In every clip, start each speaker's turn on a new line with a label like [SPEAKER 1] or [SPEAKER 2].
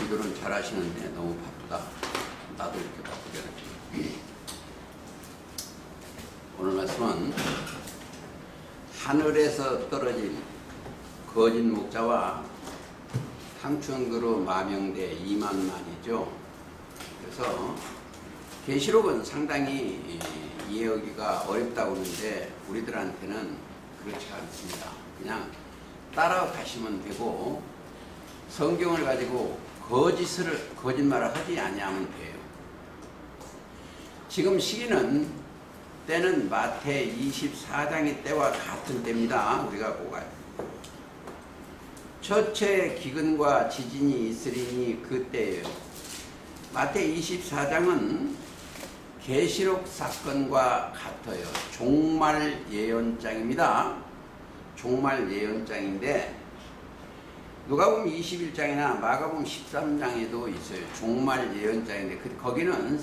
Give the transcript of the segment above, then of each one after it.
[SPEAKER 1] 기도는 잘 하시는데 너무 바쁘다. 나도 이렇게 바쁘게 하지. 오늘 말씀은 하늘에서 떨어진 거짓 목자와 상춘그루 마명대 2만만이죠. 그래서 계시록은 상당히 이해하기가 어렵다고 하는데 우리들한테는 그렇지 않습니다. 그냥 따라가시면 되고 성경을 가지고 거짓말을 하지 아니하면 돼요. 지금 시기는 때는 마태 24장의 때와 같은 때입니다. 우리가 꼭 알아요. 첫째 기근과 지진이 있으리니 그때예요. 마태 24장은 계시록 사건과 같아요. 종말 예언장입니다. 종말 예언장인데 누가복음 21장이나 마가복음 13장에도 있어요. 종말 예언장인데 거기는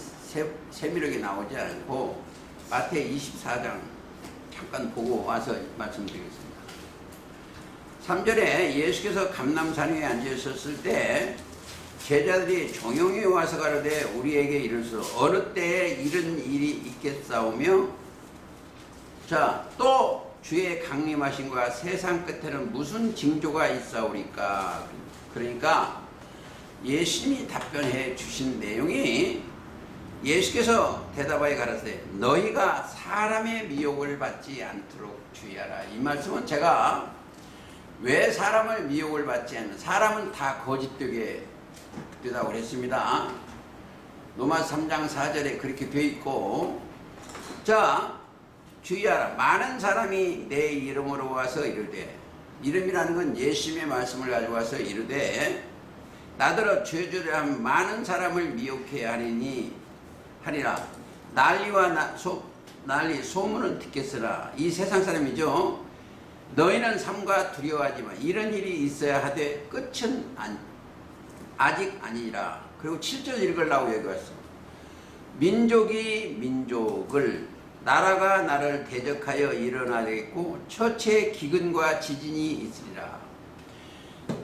[SPEAKER 1] 세밀하게 나오지 않고 마태 24장 잠깐 보고 와서 말씀드리겠습니다. 3절에 예수께서 감람산 위에 앉아 있었을 때 제자들이 종용이 와서 가로되 우리에게 이르소서 어느 때에 이런 일이 있겠사오며 자 또 주의 강림하심과 세상 끝에는 무슨 징조가 있사오리까. 그러니까 예수님이 답변해 주신 내용이 예수께서 대답하여 가라사대 너희가 사람의 미혹을 받지 않도록 주의하라. 이 말씀은 제가 왜 사람을 미혹을 받지 않는 사람은 다 거짓되게 되다고 했습니다. 로마 3장 4절에 그렇게 되어 있고 자 주의하라. 많은 사람이 내 이름으로 와서 이르되 이름이라는 건 예수님의 말씀을 가지고 와서 이르되 나더러 죄주를 하면 많은 사람을 미혹해 하리라. 난리 소문은 듣겠으라. 이 세상 사람이죠. 너희는 삼가 두려워하지만 이런 일이 있어야 하되 끝은 아직 아니라. 그리고 7절 읽으려고 여기 왔어. 민족이 민족을 나라가 나를 대적하여 일어나겠고 처처의 기근과 지진이 있으리라.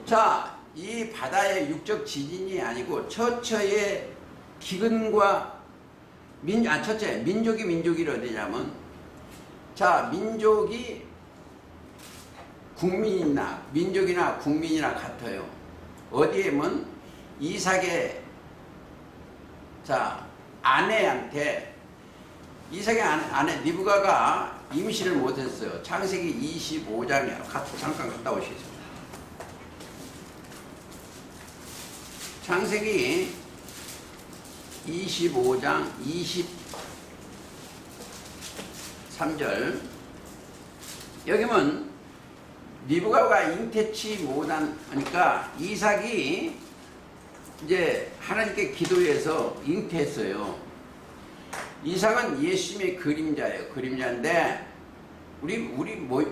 [SPEAKER 1] 자, 이 바다의 육적 지진이 아니고 처처의 기근과 첫째 민족이 민족이 어디냐면 자 민족이 민족이나 국민이나 같아요. 어디에면 이삭의 자 아내한테 이삭의 아내 리브가가 임신을 못했어요. 창세기 25장에 잠깐 갔다 오시겠습니다. 창세기 25장 23절 여기면 리브가가 잉태치 못하니까 이삭이 이제 하나님께 기도해서 잉태했어요. 이삭은 예수님의 그림자예요. 그림자인데 우리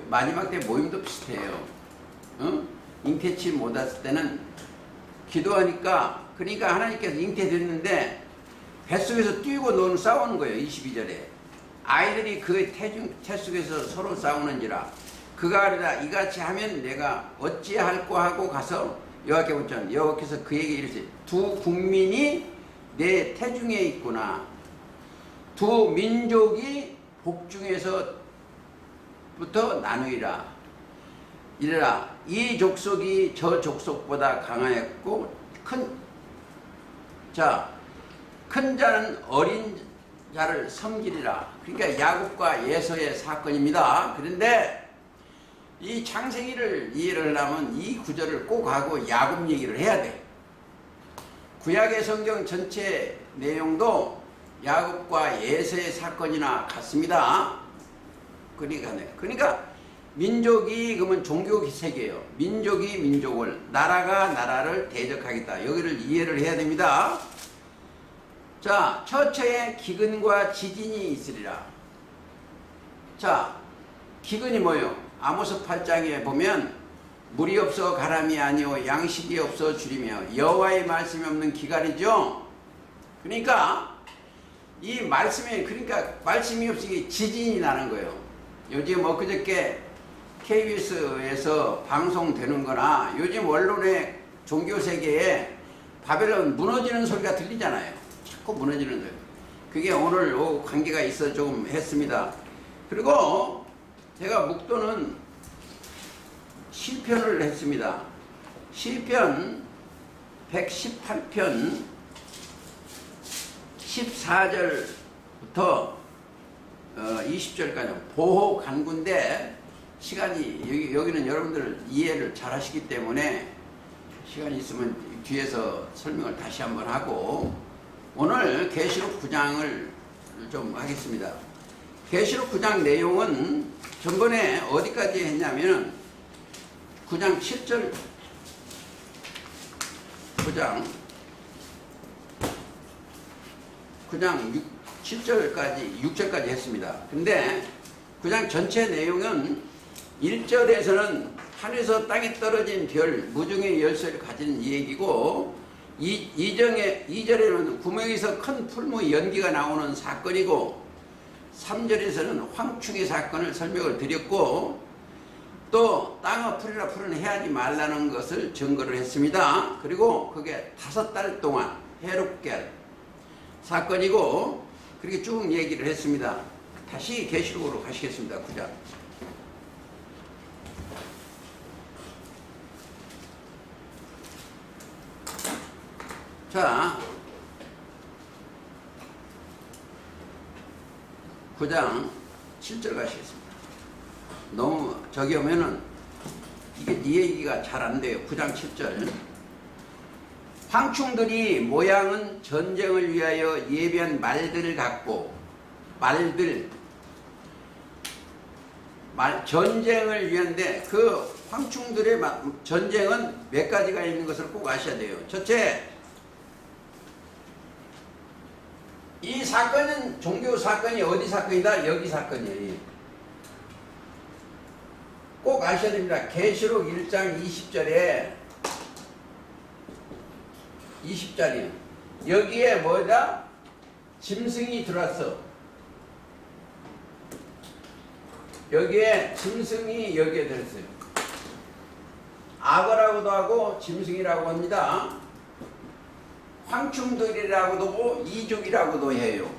[SPEAKER 1] 마지막 때 모임도 비슷해요. 잉태치 못했을 때는 기도하니까 그러니까 하나님께서 잉태됐는데 뱃속에서 뛰고 노는 싸우는 거예요. 22절에 아이들이 그 태 속에서 서로 싸우는지라 그가 아니라 이같이 하면 내가 어찌할꼬 하고 가서 여호와께 묻자 여호와께서 그에게 이르시되 두 국민이 내 태중에 있구나. 두 민족이 복중에서부터 나누이라. 이래라 이 족속이 저 족속보다 강하였고 큰 자는 어린 자를 섬기리라. 그러니까 야곱과 에서의 사건입니다. 그런데 이 창세기를 이해를 하려면 이 구절을 꼭 하고 야곱 얘기를 해야 돼. 구약의 성경 전체 내용도 야곱과 에서의 사건이나 같습니다. 그러니까 민족이 그러면 종교 세계예요. 민족이 민족을 나라가 나라를 대적하겠다. 여기를 이해를 해야 됩니다. 자, 처처에 기근과 지진이 있으리라. 자, 기근이 뭐예요? 아모스 8장에 보면 물이 없어 가람이 아니오 양식이 없어 주리며 여호와의 말씀이 없는 기갈이죠. 그러니까 이 말씀이 말씀이 없이 지진이 나는 거예요. 요즘 엊그저께 KBS에서 방송되는 거나 요즘 언론의 종교 세계에 바벨론 무너지는 소리가 들리잖아요. 자꾸 무너지는 소리. 그게 오늘 오후 관계가 있어 좀 했습니다. 그리고 제가 묵도는 시편을 했습니다. 시편 118편 14절부터 20절까지 보호 간구인데 시간이 여기는 여러분들 이해를 잘 하시기 때문에 시간이 있으면 뒤에서 설명을 다시 한번 하고 오늘 계시록 9장을 좀 하겠습니다. 계시록 9장 내용은 전번에 어디까지 했냐면 9장 7절 9장 7절까지 6절까지 했습니다. 근데 9장 전체 내용은 1절에서는 하늘에서 땅에 떨어진 별 무중의 열쇠를 가진 얘기고 2절에는 구멍에서 큰 풀무 연기가 나오는 사건이고 3절에서는 황충의 사건을 설명을 드렸고 또 땅의 풀이라 풀은 해하지 말라는 것을 증거를 했습니다. 그리고 그게 5달 동안 해롭게 사건이고 그렇게 쭉 얘기를 했습니다. 다시 계시록으로 가시겠습니다. 9장. 자, 9장 7절 가시겠습니다. 너무 저기 오면은 이게 네 얘기가 잘 안 돼요. 9장 7절. 황충들이 모양은 전쟁을 위하여 예비한 말들을 갖고 전쟁을 위한데 그 황충들의 전쟁은 몇 가지가 있는 것을 꼭 아셔야 돼요. 첫째, 이 사건은 종교 사건이 어디 사건이다? 여기 사건이에요. 꼭 아셔야 됩니다. 계시록 1장 20절이에요. 여기에 뭐다? 짐승이 들어왔어. 여기에 짐승이 여기에 들었어요. 악어라고도 하고 짐승이라고 합니다. 황충들이라고도 하고 이족이라고도 해요.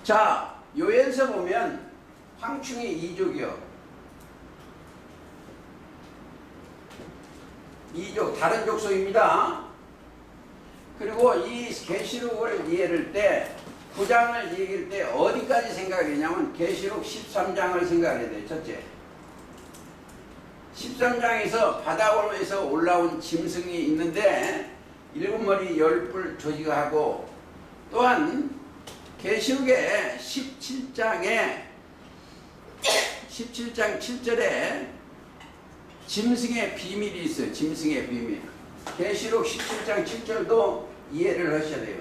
[SPEAKER 1] 자, 요에서 보면 황충이 이족이요. 이족, 다른 족속입니다. 그리고 이 계시록을 이해할 때 9장을 얘기할 때 어디까지 생각을 했냐면 계시록 13장을 생각을 해야 돼요. 첫째, 13장에서 바다에서 올라온 짐승이 있는데 7머리 10뿔 조직하고 또한 계시록의 17장 7절에 짐승의 비밀이 있어요. 짐승의 비밀. 계시록 17장 7절도 이해를 하셔야 돼요.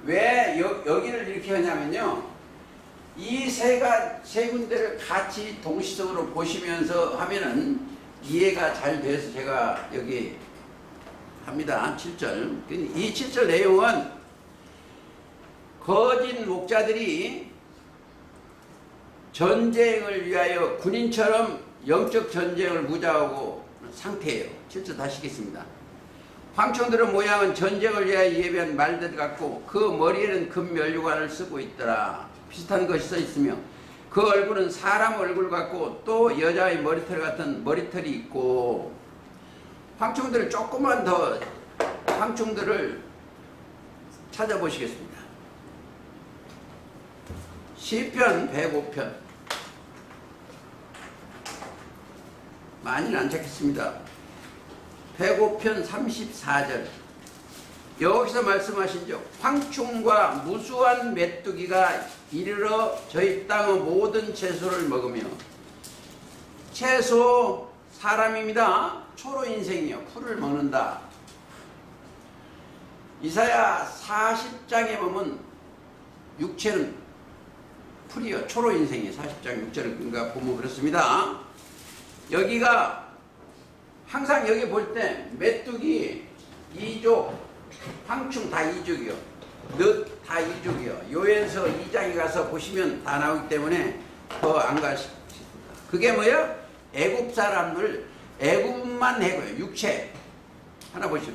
[SPEAKER 1] 왜 여기를 이렇게 하냐면요. 이 세 군데를 같이 동시적으로 보시면서 하면은 이해가 잘 돼서 제가 여기 합니다. 7절. 이 7절 내용은 거짓 목자들이 전쟁을 위하여 군인처럼 영적 전쟁을 무장하고 상태예요. 7절 다시 읽겠습니다. 황충들의 모양은 전쟁을 위하여 예비한 말들 같고 그 머리에는 금면류관을 쓰고 있더라. 비슷한 것이 써 있으며 그 얼굴은 사람 얼굴 같고 또 여자의 머리털 같은 머리털이 있고 황충들을 조금만 더 황충들을 찾아보시겠습니다. 시편 105편 많이는 안 찾겠습니다. 105편 34절 여기서 말씀하신 적 황충과 무수한 메뚜기가 이르러 저희 땅의 모든 채소를 먹으며 채소 사람입니다. 초로 인생이요 풀을 먹는다. 이사야 40장에 보면 육체는 풀이요 초로 인생이요 40장 6절인가 보면 그렇습니다. 여기가 항상 여기 볼 때 메뚜기 이족 황충 다 이족이요 늑 다 이족이요 요엘서 2장에 가서 보시면 다 나오기 때문에 더 안 가십니다. 그게 뭐예요? 애굽 사람들 애굽만 해고요. 육체 하나 보시죠.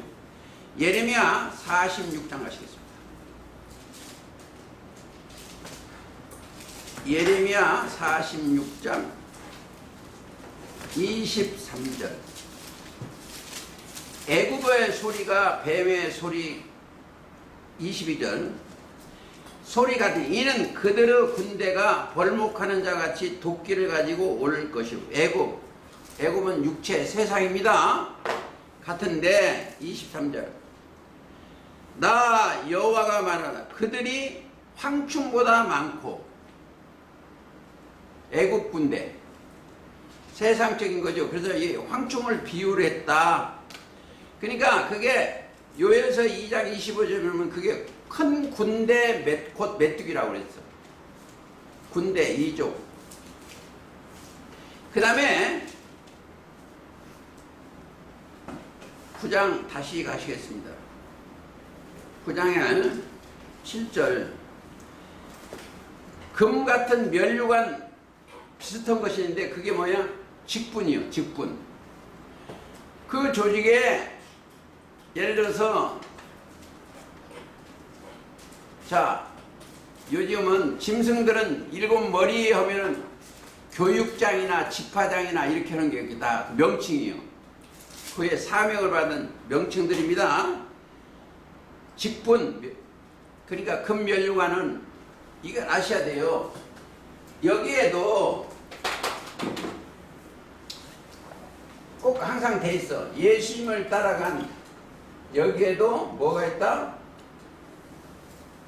[SPEAKER 1] 예레미야 46장 하시겠습니다. 예레미야 46장 23절. 애굽의 소리가 뱀의 소리. 22절. 소리 같은 이는 그들의 군대가 벌목하는 자 같이 도끼를 가지고 올 것이고. 애굽은 육체 세상입니다. 같은데 23절. 나 여호와가 말하노라. 그들이 황충보다 많고. 애굽 군대 세상적인 거죠. 그래서 이 황충을 비유를 했다. 그러니까 그게 요엘서 2장 25절 보면 그게 큰 군대 곧 메뚜기라고 그랬어. 군대 2족. 그 다음에 9장 다시 가시겠습니다. 9장에 7절. 금 같은 면류관 비슷한 것이 있는데 그게 뭐야? 직분이요. 직분. 그 조직에 예를 들어서 자 요즘은 짐승들은 7머리 하면은 교육장이나 집화장이나 이렇게 하는 게 다 명칭이요. 그의 사명을 받은 명칭들입니다. 직분. 그러니까 금면류관은 이걸 아셔야 돼요. 여기에도 꼭 항상 돼 있어. 예수님을 따라간 여기에도 뭐가 있다?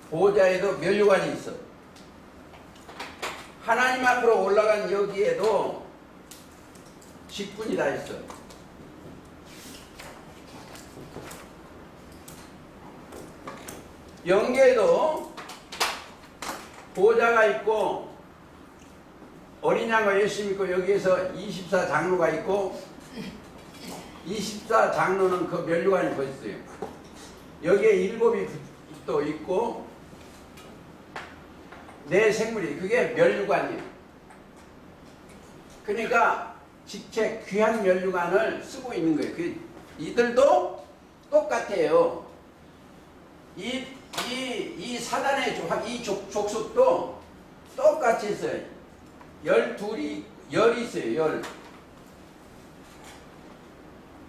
[SPEAKER 1] 보좌에도 면류관이 있어. 하나님 앞으로 올라간 여기에도 직분이 다 있어. 영계에도 보좌가 있고 어린 양과 예수님 있고 여기에서 24장로가 있고 24장로는 그 면류관이 벌써요. 여기에 일곱이 또 있고 네 생물이 그게 면류관이에요. 그러니까 직책 귀한 면류관을 쓰고 있는 거예요. 이들도 똑같아요. 이 사단의 이 족속도 똑같이 있어요. 12이 열이 있어요.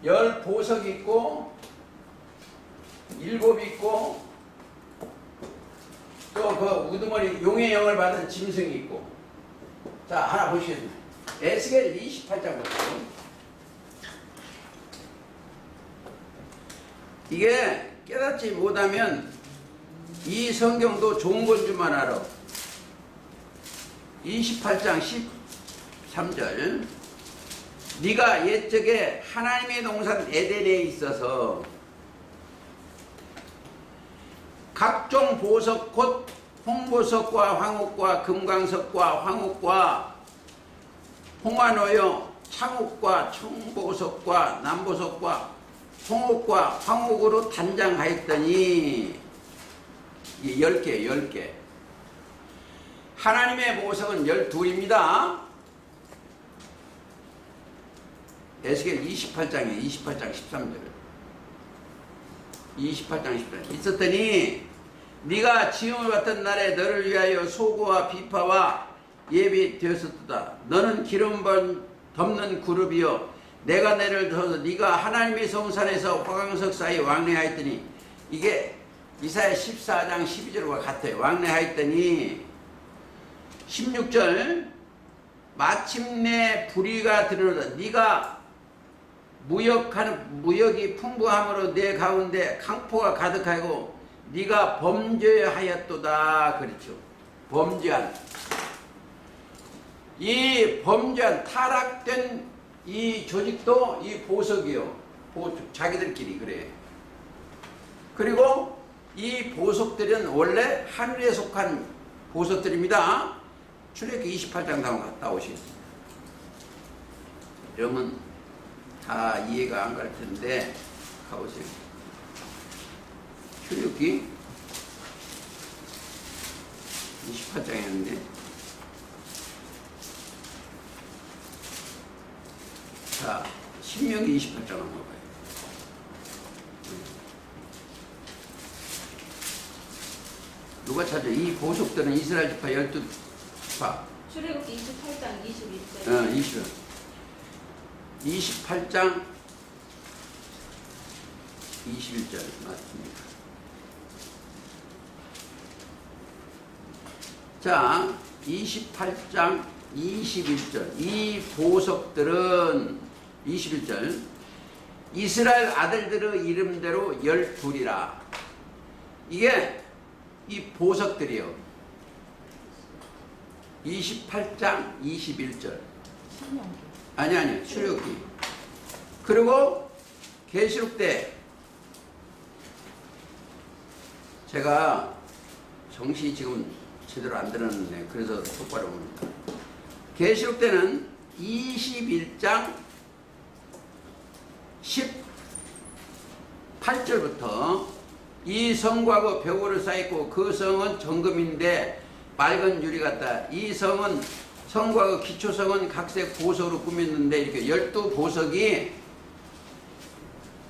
[SPEAKER 1] 열 보석이 있고 7 있고 또 그 우두머리 용의 영을 받은 짐승이 있고. 자 하나 보시겠습니다. 에스겔 28장 보세요. 이게 깨닫지 못하면 이 성경도 좋은 건 줄만 알아. 28장 13절. 네가 옛적에 하나님의 동산 에덴에 있어서 각종 보석 곧 홍보석과 황옥과 금강석과 황옥과 홍화노여 창옥과 청보석과 남보석과 홍옥과 황옥으로 단장하였더니 10개. 하나님의 보석은 12입니다. 에스겔 28장에 28장 13절. 28장 13절. 있었더니 네가 지음을 받던 날에 너를 위하여 소고와 비파와 예비되었었다. 너는 기름 덮는 그룹이여 내가 너를 들어서 네가 하나님의 성산에서 화강석 사이 왕래하였더니 이게 이사야 14장 12절과 같아요. 왕래하였더니 16절 마침내 불의가 드러나다. 네가 무역이 풍부함으로 내 가운데 강포가 가득하고 네가 범죄하였도다. 그렇죠. 범죄한 이 범죄한 타락된 이 조직도 이 보석이요. 자기들끼리 그래. 그리고 이 보석들은 원래 하늘에 속한 보석들입니다. 출애굽기 28장 다음 갔다 오시겠습니다. 여러분 다 이해가 안 갈 텐데 가보세요. 출애굽기 28장이었는데 자 신명기 28장 한번 봐요. 누가 찾아? 이 보석들은 이스라엘 지파 12지파.
[SPEAKER 2] 출애굽기 28장 21절.
[SPEAKER 1] 28장 21절 맞습니다. 자, 28장 21절. 이 보석들은 21절. 이스라엘 아들들의 이름대로 12이라. 이게 이 보석들이요. 28장 21절. 아니 출애굽기. 그리고 계시록 때 제가 정시 지금 제대로 안 들었는데 그래서 똑바로 봅니다. 계시록 때는 21장 18절부터 이 성과 그 벽으로 쌓였고 그 성은 정금인데 맑은 유리 같다. 이 성은 성과 그 기초성은 각색 보석으로 꾸몄는데 이렇게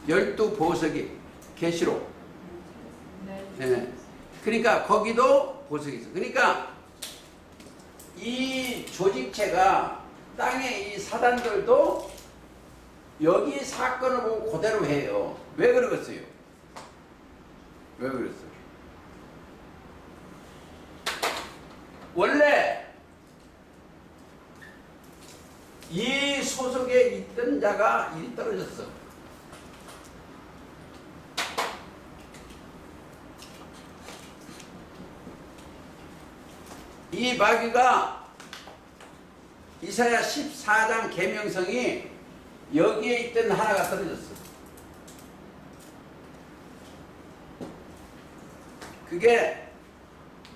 [SPEAKER 1] 12보석이 계시록.
[SPEAKER 2] 네.
[SPEAKER 1] 예. 그러니까 거기도 보석이 있어. 그러니까 이 조직체가 땅의 이 사단들도 여기 사건을 보고 그대로 해요. 왜 그러겠어요? 왜 그랬어요? 원래 이 소속에 있던 자가 일이 떨어졌어. 이 마귀가 이사야 14장 계명성이 여기에 있던 하나가 떨어졌어. 그게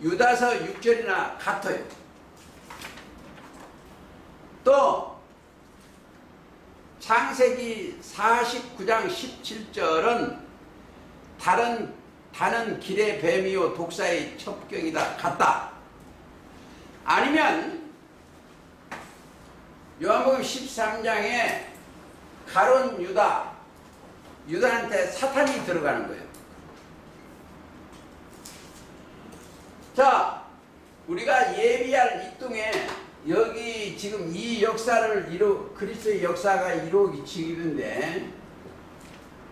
[SPEAKER 1] 유다서 6절이나 같아요. 또 창세기 49장 17절은 다른 길의 뱀이요 독사의 첩경이다 같다. 아니면 요한복음 13장에 가론 유다한테 사탄이 들어가는 거예요. 자, 우리가 예비할 이 땅에 여기 지금 이 역사를 그리스도의 역사가 이루어지는데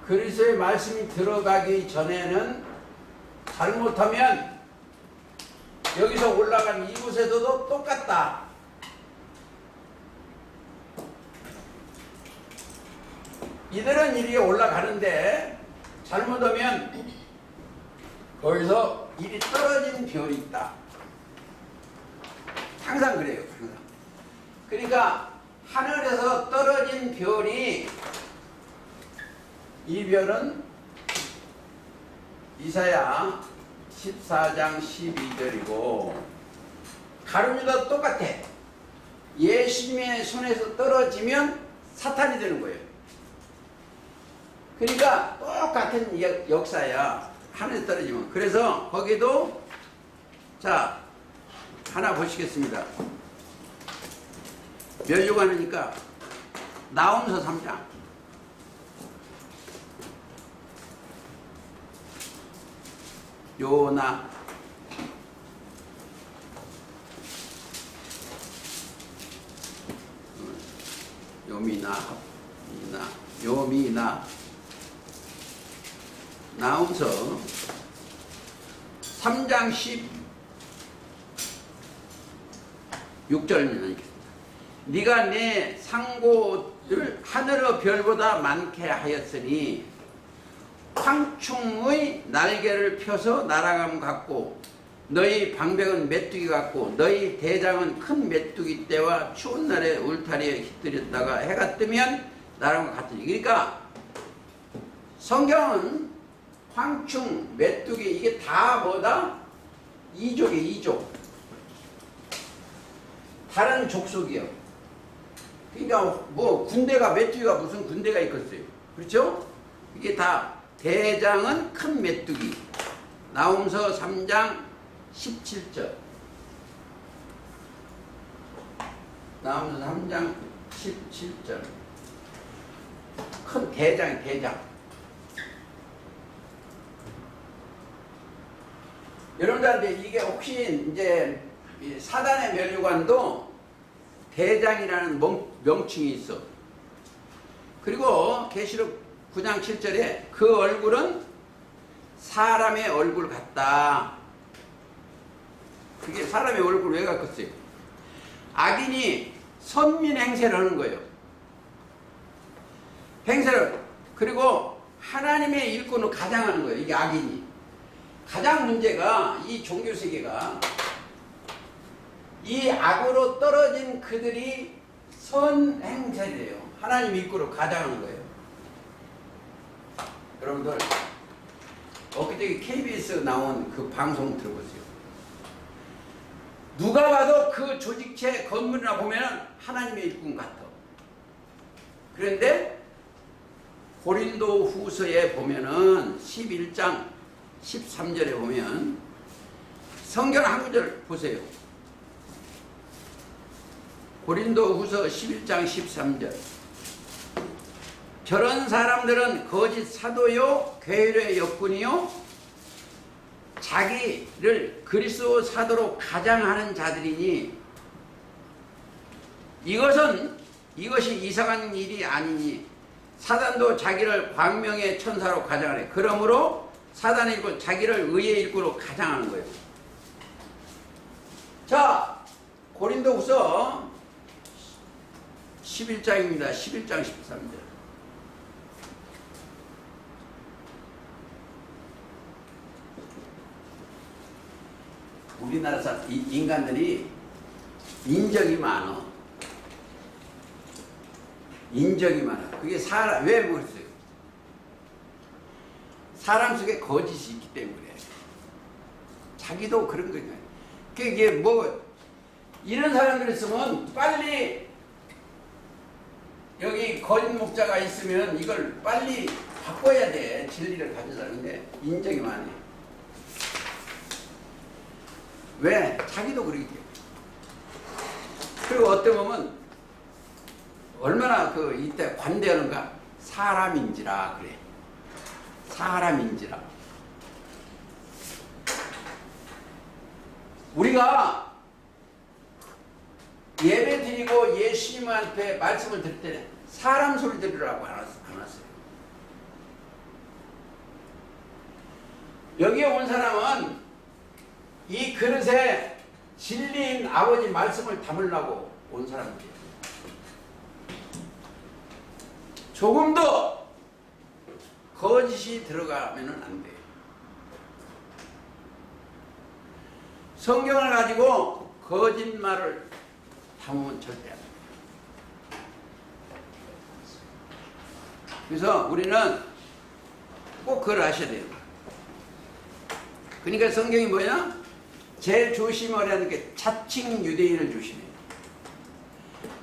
[SPEAKER 1] 그리스도의 말씀이 들어가기 전에는 잘못하면 여기서 올라간 이곳에서도 똑같다. 이들은 이리 올라가는데 잘못하면 거기서 이리 떨어진 별이 있다. 항상 그래요. 항상. 그러니까 하늘에서 떨어진 별이 이 별은 이사야 14장 12절이고 가룟유다 똑같아. 예수님의 손에서 떨어지면 사탄이 되는 거예요. 그러니까 똑같은 역사야. 하늘에 떨어지면. 그래서 거기도 자 하나 보시겠습니다. 몇 요관이니까 나홈서 3장. 요나 요미나 나홈서 3장 16절입니다. 네가 내 상고를 하늘의 별보다 많게 하였으니 황충의 날개를 펴서 날아감 같고 너희 방백은 메뚜기 같고 너희 대장은 큰 메뚜기 떼와 추운 날에 울타리에 깃들였다가 해가 뜨면 날아감 같으니. 그러니까 성경은 황충, 메뚜기 이게 다 뭐다? 이족. 다른 족속이요. 그러니까 뭐 군대가 메뚜기가 무슨 군대가 있겠어요. 그렇죠? 이게 다 대장은 큰 메뚜기. 나홈서 3장 17절. 나홈서 3장 17절. 큰 대장. 여러분들한테 이게 혹시 이제 이 사단의 면류관도 대장이라는 명칭이 있어. 그리고 계시록 9장 7절에 그 얼굴은 사람의 얼굴 같다. 그게 사람의 얼굴 왜 같겠어요? 악인이 선민 행세를 하는 거예요. 행세를. 그리고 하나님의 일꾼을 가장하는 거예요. 이게 악인이. 가장 문제가 이 종교세계가 이 악으로 떨어진 그들이 선행세를 해요. 하나님 일꾼을 가장하는 거예요. 여러분들 엊그제 KBS 나온 그 방송 들어보세요. 누가 봐도 그 조직체 건물이나 보면 하나님의 일꾼 같아. 그런데 고린도 후서에 보면은 11장 13절에 보면 성경 한 구절 보세요. 고린도 후서 11장 13절. 저런 사람들은 거짓 사도요 괴뢰의 역군이요 자기를 그리스도 사도로 가장하는 자들이니 이것이 이상한 일이 아니니 사단도 자기를 광명의 천사로 가장하네. 그러므로 사단의 일꾼 자기를 의의 일꾼으로 가장하는 거예요. 자, 고린도후서 11장입니다. 11장 13절. 우리나라 인간들이 인적이 많아. 인적이 많아. 그게 사람, 왜 그랬어요? 사람 속에 거짓이 있기 때문에. 자기도 그런 거냐. 이게 뭐, 이런 사람들 있으면 빨리, 여기 거짓 목자가 있으면 이걸 빨리 바꿔야 돼. 진리를 가져다는데, 인적이 많아. 왜? 자기도 그러기 때문에. 그리고 어떤 보면, 얼마나 이때 관대하는가? 사람인지라 그래. 사람인지라. 우리가 예배 드리고 예수님한테 말씀을 들을 때는 사람 소리 들으라고 안 왔어요. 여기에 온 사람은 이 그릇에 진리인 아버지 말씀을 담으려고 온 사람들이에요. 조금도 거짓이 들어가면 안 돼요. 성경을 가지고 거짓말을 담으면 절대 안 돼요. 그래서 우리는 꼭 그걸 아셔야 돼요. 그러니까 성경이 뭐냐? 제일 조심하려 하는 게 자칭 유대인을 조심해요.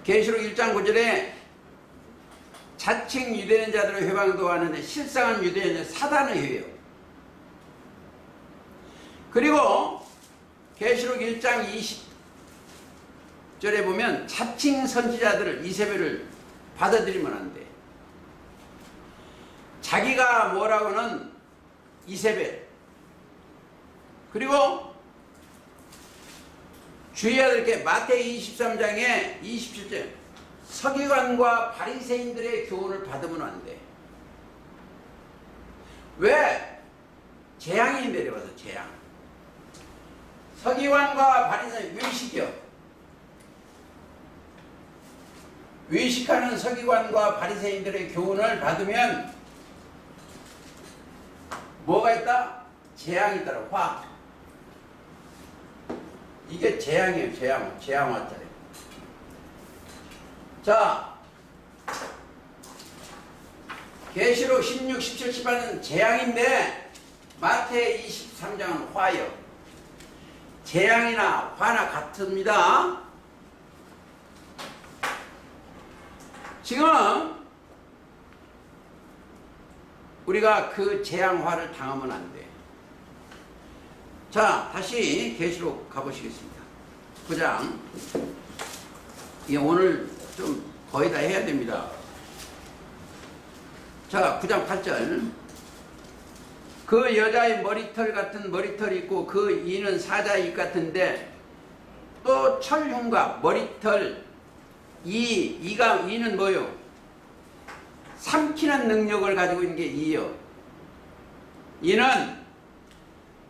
[SPEAKER 1] 계시록 1장 9절에 자칭 유대인 자들을 회방도 하는데 실상은 유대인은 사단을 해요. 그리고 계시록 1장 20절에 보면 자칭 선지자들을 이세벨을 받아들이면 안 돼. 자기가 뭐라고는 이세벨. 그리고 주의해야 될 게 마태복음 23장에 27절 서기관과 바리새인들의 교훈을 받으면 안 돼. 왜? 재앙이 내려와서 재앙. 서기관과 바리새인 외식이요. 외식하는 서기관과 바리새인들의 교훈을 받으면 뭐가 있다? 재앙이 있다고. 화. 이게 재앙이에요. 재앙화자래. 자, 계시록 16, 17, 18은 재앙인데 마태 23장은 화요. 재앙이나 화나 같습니다. 지금 우리가 그 재앙화를 당하면 안 돼. 자, 다시 계시록 가보시겠습니다. 9장. 예, 오늘 좀 거의 다 해야 됩니다. 자, 9장 8절. 그 여자의 머리털 같은 머리털이 있고 그 이는 사자의 입 같은데 또 철흉갑 머리털 이는 뭐요? 삼키는 능력을 가지고 있는 게 이요. 이는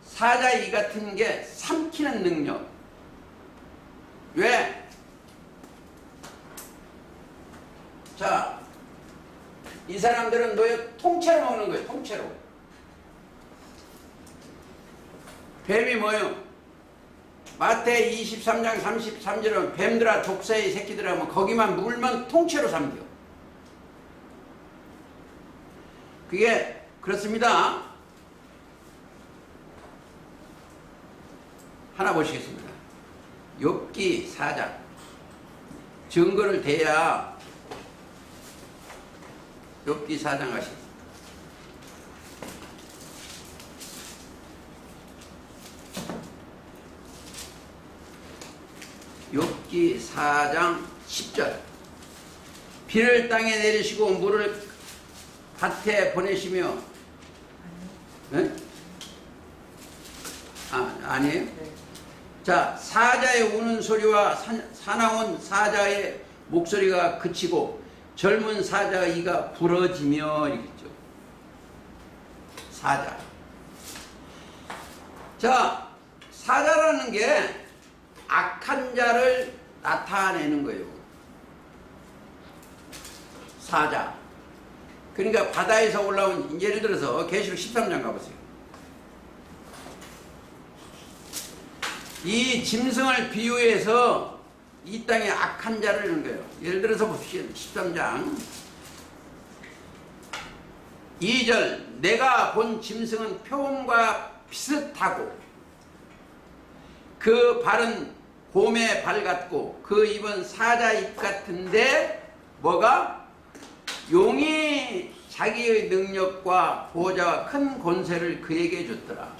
[SPEAKER 1] 사자의 이 같은 게 삼키는 능력. 왜? 자, 이 사람들은 뭐요? 통째로 먹는 거예요. 통째로. 뱀이 뭐요? 마태 23장 33절은 뱀들아 독사의 새끼들아 뭐 거기만 물면 통째로 삼켜. 그게 그렇습니다. 하나 보시겠습니다. 욥기 4장 증거를 대야 욥기 4장 가시죠. 욥기 4장 10절 비를 땅에 내리시고 물을 밭에 보내시며 네? 아니에요?
[SPEAKER 3] 네.
[SPEAKER 1] 자, 사자의 우는 소리와 사나운 사자의 목소리가 그치고 젊은 사자의 이가 부러지며 이랬죠. 사자. 자, 사자라는 게 악한 자를 나타내는 거예요. 사자. 그러니까 바다에서 올라온 예를 들어서 계시록 13장 가보세요. 이 짐승을 비유해서 이 땅에 악한 자를 하는 거예요. 예를 들어서 봅시다. 13장 2절 내가 본 짐승은 표범과 비슷하고 그 발은 곰의 발 같고 그 입은 사자 입 같은데 뭐가? 용이 자기의 능력과 보호자와 큰 권세를 그에게 줬더라.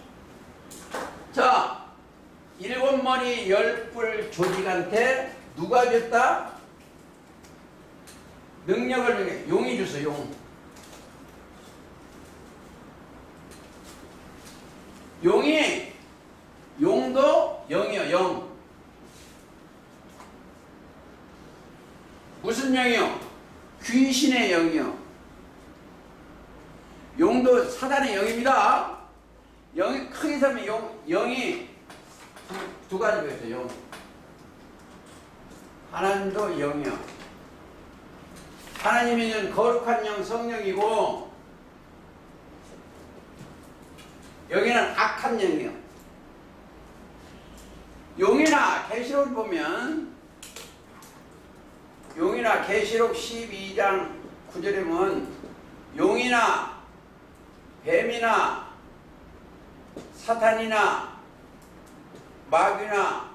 [SPEAKER 1] 자, 7머리 10뿔 조직한테 누가 줬다? 능력을 용이 줬어. 용도 영이요. 영. 무슨 영이요? 귀신의 영이요. 용도 사단의 영입니다. 영이 크게 살면 영이 두 가지가 있어요. 하나님도 영이요. 하나님은 거룩한 영 성령이고 여기는 악한 영이요. 용이나 계시록 보면 용이나 계시록 12장 9절에 보면 용이나 뱀이나 사탄이나 마귀나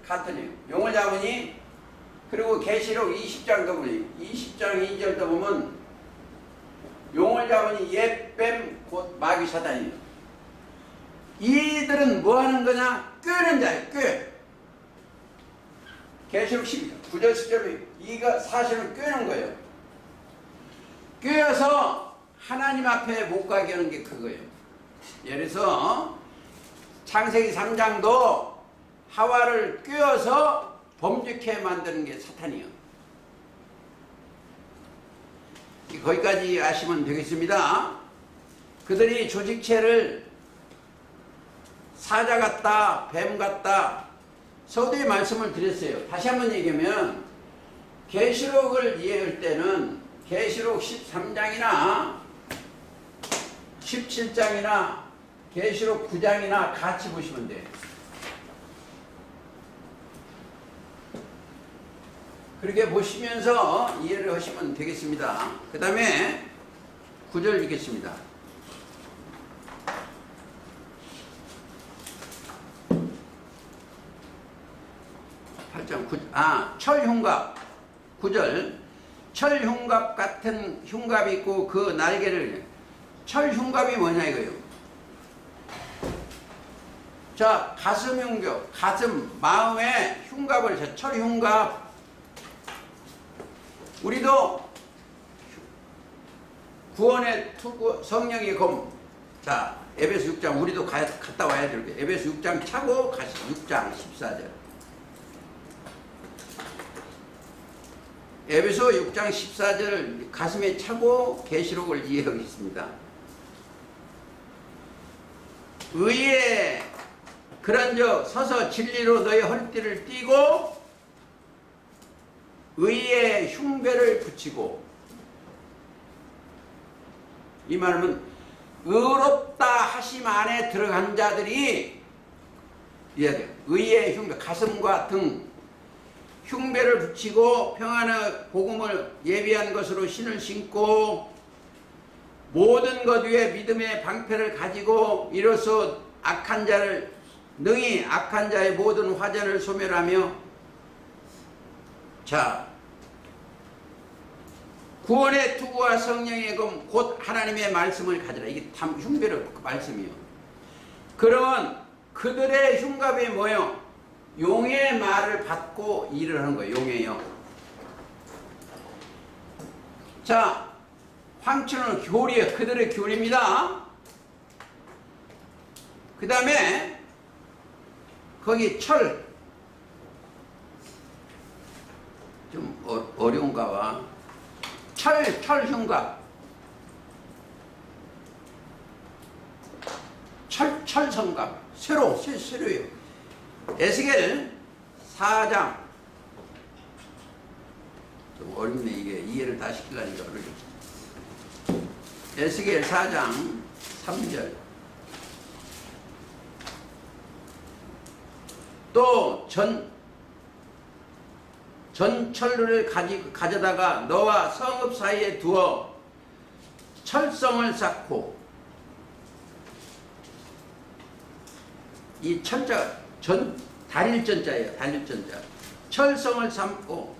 [SPEAKER 1] 같으니 용을 잡으니 그리고 계시록 20장도 보니 20장 2절도 보면 용을 잡으니 옛뱀 곧 마귀 사탄이에요. 이들은 뭐 하는 거냐? 꿰는 자예요. 꿰. 계시록 19절 10절에 이가 사실은 꿰는 거예요. 꿰어서 하나님 앞에 못 가게 하는 게 그거예요. 예를 들어서 창세기 3장도 하와를 꿰어서 범죄케 만드는 게 사탄이에요. 거기까지 아시면 되겠습니다. 그들이 조직체를 사자 같다, 뱀 같다, 서두에 말씀을 드렸어요. 다시 한번 얘기하면 계시록을 이해할 때는 계시록 13장이나 17장이나 계시록 9장이나 같이 보시면 돼요. 그렇게 보시면서 이해를 하시면 되겠습니다. 그 다음에 9절 읽겠습니다. 철흉갑 9절 철흉갑 같은 흉갑이 있고 그 날개를 철흉갑이 뭐냐 이거예요. 자, 가슴 흉갑, 가슴 마음에 흉갑을 철흉갑. 우리도 구원의 투구 성령의 검. 자, 에베소 6장 우리도 갔다 와야 될 거예요. 에베소 6장 차고 가시 6장 14절. 에베소 6장 14절 가슴에 차고 계시록을 이해하겠습니다. 의에 그런즉 서서 진리로 너희 허리띠를 띠고 의의 흉배를 붙이고, 이 말은 의롭다 하심 안에 들어간 자들이 의의 흉배, 가슴과 등 흉배를 붙이고 평안의 복음을 예비한 것으로 신을 신고 모든 것 위에 믿음의 방패를 가지고 이로써 악한 자를 능히 악한 자의 모든 화전을 소멸하며, 자, 구원의 투구와 성령의 검 곧 하나님의 말씀을 가지라. 이게 다 흉배를 말씀이요. 그러면 그들의 흉갑이 뭐요? 용의 말을 받고 일을 하는 거예요. 용이에요. 자, 황초는 교리예요. 그들의 교리입니다. 그 다음에 거기 철, 좀 어려운가 봐. 철 흉갑, 철 성갑, 쇠로예요. 에스겔 4장, 좀 어렵네. 이게 이해를 다 시키려니까 어렵네. 에스겔 4장 3절. 또 전철을 가져다가 너와 성읍 사이에 두어 철성을 쌓고, 이 철자 달일전자예요. 달일전자. 철성을 삼고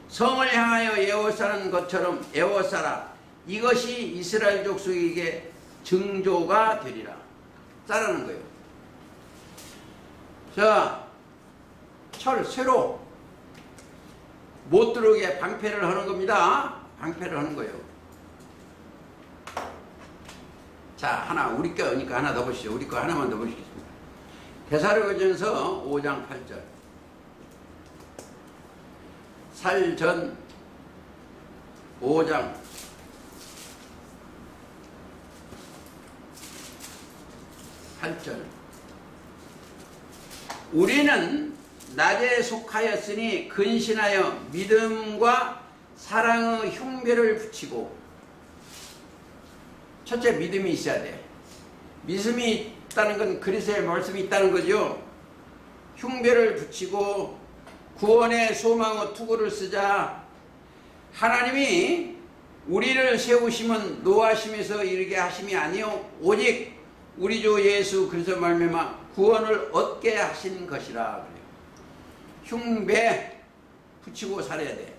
[SPEAKER 1] 성을 향하여 에워싸는 것처럼 에워싸라. 이것이 이스라엘 족속에게 증조가 되리라. 싸라는 거예요. 자, 쇠로 못 들어오게 방패를 하는 겁니다. 방패를 하는 거예요. 자, 하나 우리 거니까 하나 더 보시죠. 우리 거 하나만 더 보시겠습니다. 데살로니가전서 5장 8절. 살전 5장 8절. 우리는 낮에 속하였으니 근신하여 믿음과 사랑의 흉배를 붙이고, 첫째 믿음이 있어야 돼. 믿음이 있다는 건 그리스도의 말씀이 있다는 거죠. 흉배를 붙이고 구원의 소망의 투구를 쓰자. 하나님이 우리를 세우심은 노하심에서 이르게 하심이 아니요 오직 우리 주 예수 그리스도 말미암아 구원을 얻게 하신 것이라 그래요. 흉배 붙이고 살아야 돼.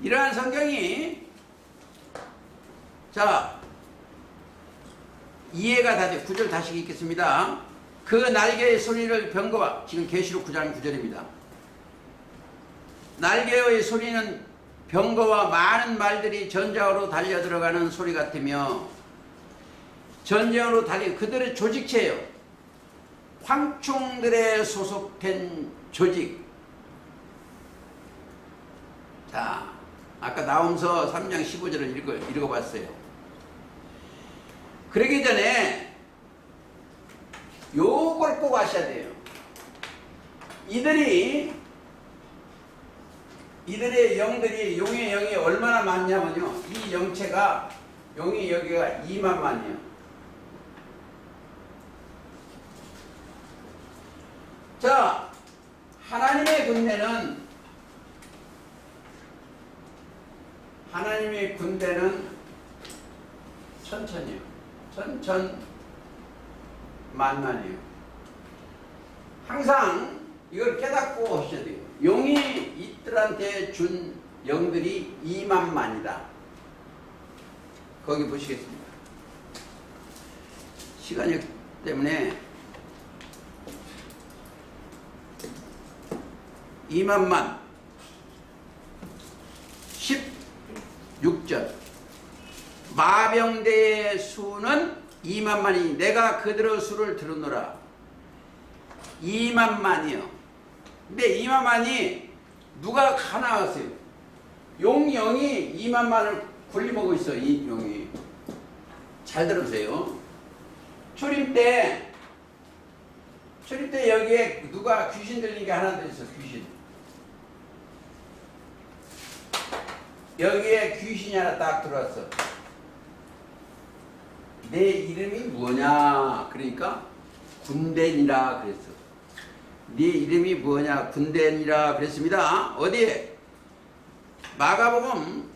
[SPEAKER 1] 이러한 성경이 자 이해가 다 돼. 9절 다시 읽겠습니다. 그 날개의 소리를 병거와, 지금 계시록 9장 9절입니다. 날개의 소리는 병거와 많은 말들이 전장으로 달려 들어가는 소리 같으며, 전쟁으로 달린 그들의 조직체예요. 황충들에 소속된 조직. 자, 아까 나홈서 3장 15절을 읽어봤어요. 그러기 전에 요걸 꼭 아셔야 돼요. 이들의 영들이, 용의 영이 얼마나 많냐면요, 이 영체가, 용의 여기가 2만만이에요. 자, 하나님의 군대는 천천이에요. 천만만이에요. 항상 이걸 깨닫고 하셔야 돼요. 용이 이들한테 준 영들이 2만만이다. 거기 보시겠습니다. 시간이 때문에 2만만 16절 마병대의 수는 2만만이 내가 그들의 수를 들었노라. 2만만이요. 근데 2만만이 누가 가나왔어요? 용영이 2만만을 굴리먹고 있어. 이 용이. 잘 들으세요. 초림 때 여기에 누가 귀신 들린 게 하나 더 있어. 귀신. 여기에 귀신이 하나 딱 들어왔어. 내 이름이 뭐냐? 그러니까 군대니라 그랬어. 네 이름이 뭐냐? 군대니라 그랬습니다. 어디에? 마가복음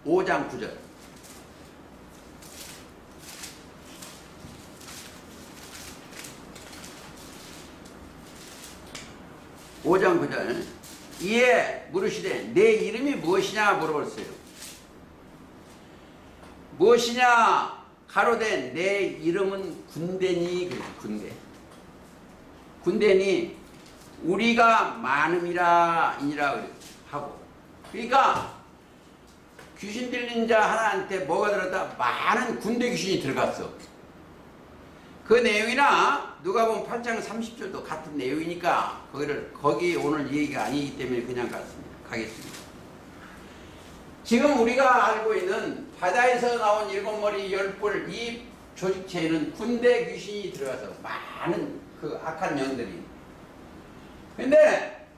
[SPEAKER 1] 5장 9절. (5장 9절) 이에 물으시되 내 이름이 무엇이냐 물어봤어요. 무엇이냐 가로되 내 이름은 군대니. 그래서 군대니 우리가 많음이라 이니라 하고. 그러니까 귀신 들린 자 하나한테 뭐가 들었다? 많은 군대 귀신이 들어갔어. 그 내용이나 누가복음 8장 30절도 같은 내용이니까 거기 오늘 얘기가 아니기 때문에 그냥 가겠습니다. 지금 우리가 알고 있는 바다에서 나온 7머리 10뿔 이 조직체에는 군대 귀신이 들어가서 많은 그 악한 영들이. 근데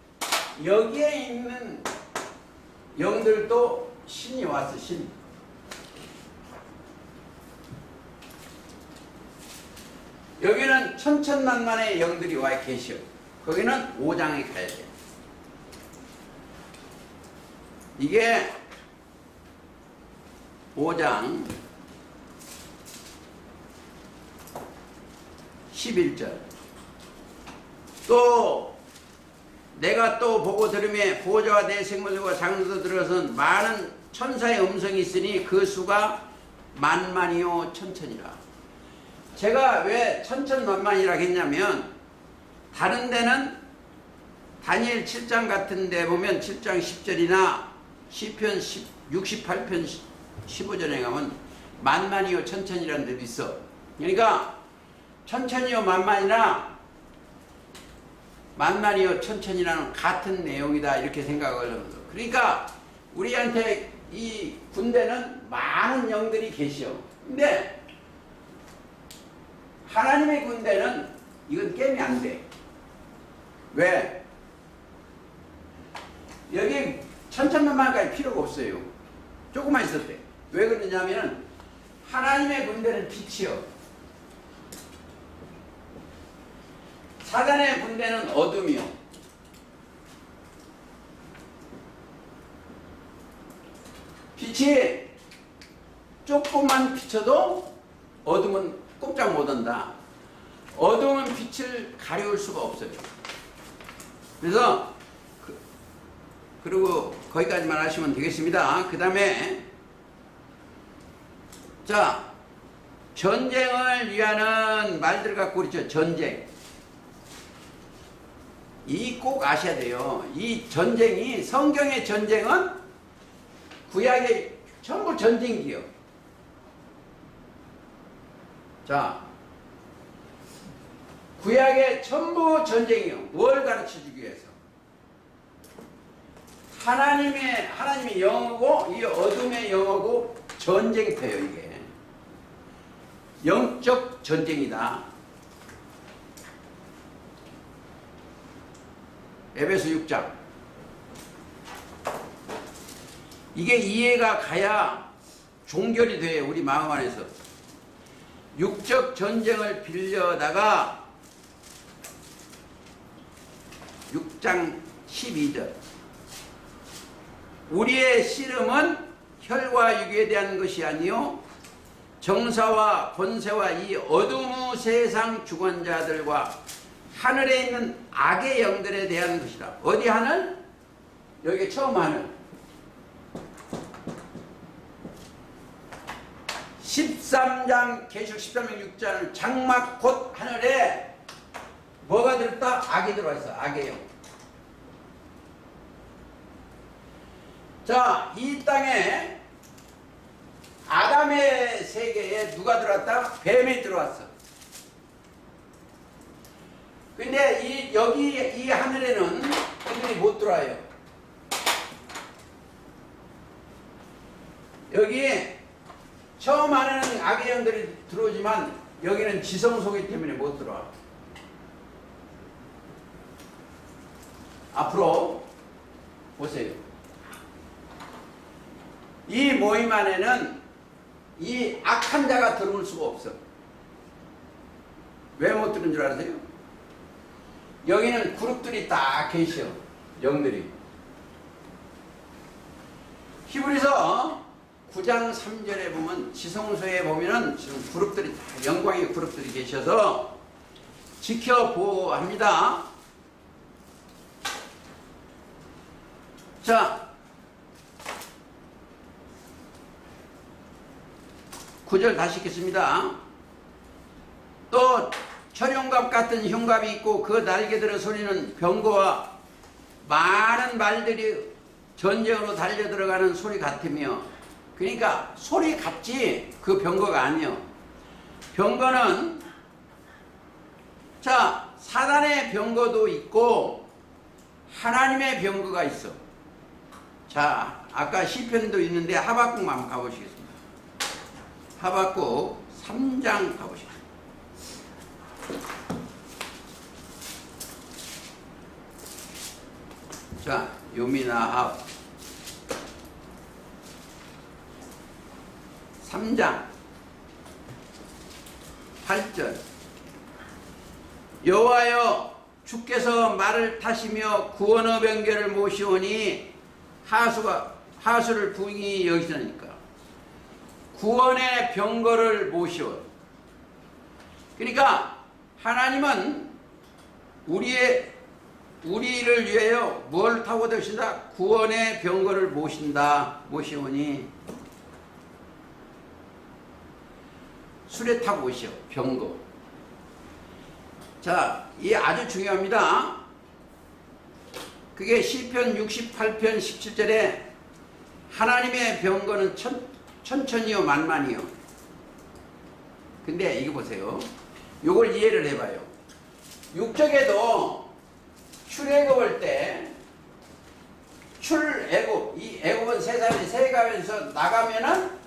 [SPEAKER 1] 여기에 있는 영들도 신이 왔어. 신. 여기는 천천만만의 영들이 와 계셔. 거기는 5장에 가야 돼. 이게 5장 11절. 또 내가 또 보고 들으며 보호자와 내 생물들과 장로도 들어선 많은 천사의 음성이 있으니 그 수가 만만이요 천천이라. 제가 왜 천천만만이라 했냐면 다른 데는 다니엘 7장 같은 데 보면 7장 10절이나 시편 68편 15절에 가면 만만이요 천천이라는 데도 있어. 그러니까 천천이요 만만이요 천천이라는 같은 내용이다 이렇게 생각을 합니다. 그러니까 우리한테 이 군대는 많은 영들이 계시오. 근데 하나님의 군대는 이건 깨면 안 돼. 왜? 여기 천천만만까지 필요가 없어요. 조금만 있어도 돼. 왜 그러냐면 하나님의 군대는 빛이요. 사단의 군대는 어둠이요. 빛이 조금만 비춰도 어둠은 꼼짝 못한다. 어둠은 빛을 가려울 수가 없어요. 그래서 그리고 거기까지만 하시면 되겠습니다. 그 다음에 자 전쟁을 위하는 말들 갖고 그렇죠. 전쟁. 이 꼭 아셔야 돼요. 이 전쟁이 성경의 전쟁은 구약의 전부 전쟁기요. 자, 구약의 전부 전쟁이요. 뭘 가르쳐주기 위해서? 하나님의 영어고 이 어둠의 영어고 전쟁터예요. 이게 영적 전쟁이다. 에베소 6장. 이게 이해가 가야 종결이 돼. 우리 마음 안에서. 육적 전쟁을 빌려다가 6장 12절. 우리의 씨름은 혈과 육에 대한 것이 아니요 정사와 권세와 이 어둠의 세상 주관자들과 하늘에 있는 악의 영들에 대한 것이라. 어디 하늘? 여기 처음 하늘. 13장 계시록 13장 6장 장막 곧 하늘에 뭐가 들었다? 악이 들어와 있어. 악의 영. 자, 이 땅에 아담의 세계에 누가 들어왔다? 뱀이 들어왔어. 근데 여기 이 하늘에는 그들이 못 들어와요. 여기 처음 하는 악의 영들이 들어오지만 여기는 지성 소기 때문에 못 들어와. 앞으로 보세요. 이 모임 안에는 이 악한 자가 들어올 수가 없어. 왜 못 들은 줄 아세요? 여기는 그룹들이 딱 계셔. 영들이. 히브리서 9장 3절에 보면 지성소에 보면은 지금 그룹들이 다 영광의 그룹들이 계셔서 지켜보호합니다. 자, 9절 다시 읽겠습니다. 또 철용갑 같은 흉갑이 있고 그 날개들의 소리는 병거와 많은 말들이 전쟁으로 달려 들어가는 소리 같으며, 그러니까 소리 같지 그 병거가 아니요. 병거는 자 사단의 병거도 있고 하나님의 병거가 있어. 자 아까 시편도 있는데 하박국만 한번 가보시겠습니다. 하박국 3장 가보시겠습니다. 자 요미나합 3장 8절 여호와여 주께서 말을 타시며 구원의 병거를 모시오니 하수를 부인히 여기시니까 구원의 병거를 모시오. 그러니까 하나님은 우리를 위하여 뭘 타고 되신다? 구원의 병거를 모시오니 수레 타고 오시오. 병거. 자, 이게 아주 중요합니다. 그게 시편 68편 17절에 하나님의 병거는 천천히요 만만히요. 근데 이거 보세요. 요걸 이해를 해봐요. 육적에도 출애굽할 때 출애굽, 이 애굽은 세상에 세가면서 나가면은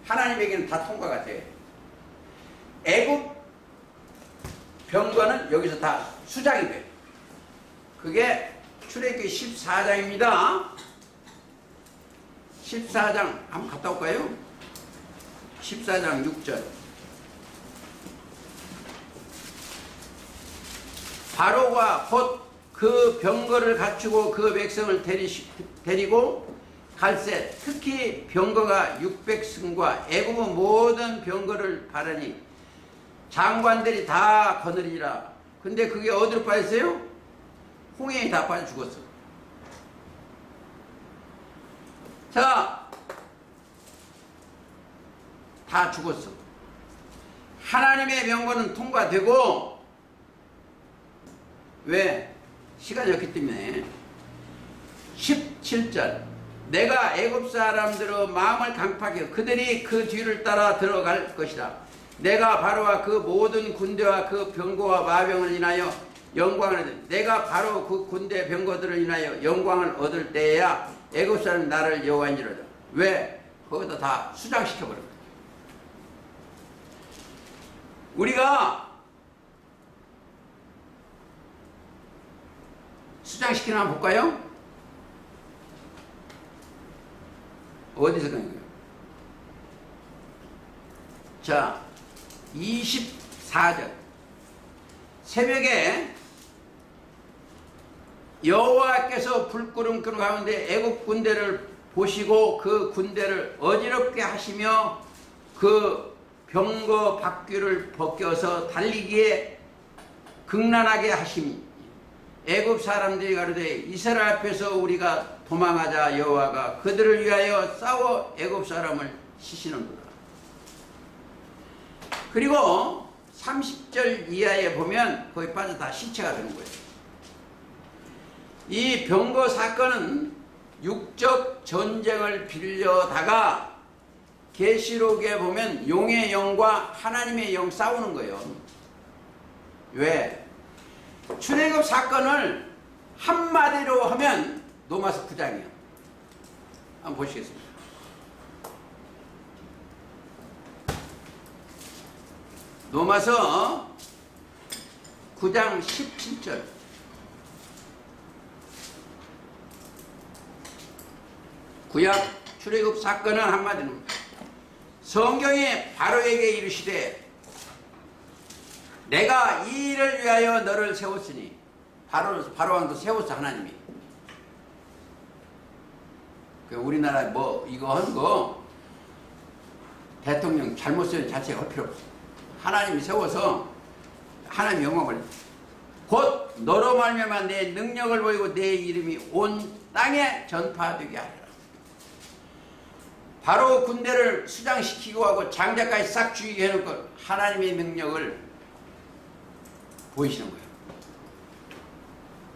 [SPEAKER 1] 하나님에게는 다 통과가 돼. 애굽 병거는 여기서 다 수장이 돼. 그게 출애굽기 14장입니다. 14장 한번 갔다 올까요? 14장 6절. 바로가 곧 그 병거를 갖추고 그 백성을 데리고 갈새 특히 병거가 600승과 애굽의 모든 병거를 바라니 장관들이 다 거느리라. 근데 그게 어디로 빠졌어요? 홍해에 다 빠져 죽었어. 자, 다 죽었어. 하나님의 병거는 통과되고, 왜? 시간이 없기 때문에. 17절 내가 애굽 사람들의 마음을 강팍해 그들이 그 뒤를 따라 들어갈 것이다. 내가 바로와 그 모든 군대와 그 병거와 마병을 인하여 영광을 얻을. 내가 바로 그 군대 병거들을 인하여 영광을 얻을 때에야 애굽 사람이 나를 여호와인지로다. 왜? 거기다 다 수장시켜버려. 우리가 수장시키나 한번 볼까요? 어디서 가는 거예요? 자, 24절 새벽에 여호와께서 불구름 가운데 애굽 군대를 보시고 그 군대를 어지럽게 하시며 그 병거 바퀴를 벗겨서 달리기에 극난하게 하심이 애굽 사람들이 가로되 이스라엘 앞에서 우리가 도망하자. 여호와가 그들을 위하여 싸워 애굽 사람을 치시는구나. 그리고 30절 이하에 보면 거기 빠져 다 시체가 되는 거예요. 이 병거 사건은 육적 전쟁을 빌려다가 계시록에 보면 용의 영과 하나님의 영 싸우는 거예요. 왜? 출애굽 사건을 한마디로 하면 로마서 9장이에요. 한번 보시겠습니다. 로마서 9장 17절. 구약 출애굽 사건은 한마디로 성경에 바로에게 이르시되 내가 이 일을 위하여 너를 세웠으니 바로왕도 세웠어 하나님이. 우리나라 뭐 이거 한 거 대통령 잘못 쓰는 자체가 할 필요 없어. 하나님이 세워서 하나님 영광을 곧 너로 말미암아 내 능력을 보이고 내 이름이 온 땅에 전파되게 하리라. 바로 군대를 수장시키고 하고 장자까지 싹 죽이게 해놓고 하나님의 능력을 보이시는 거예요.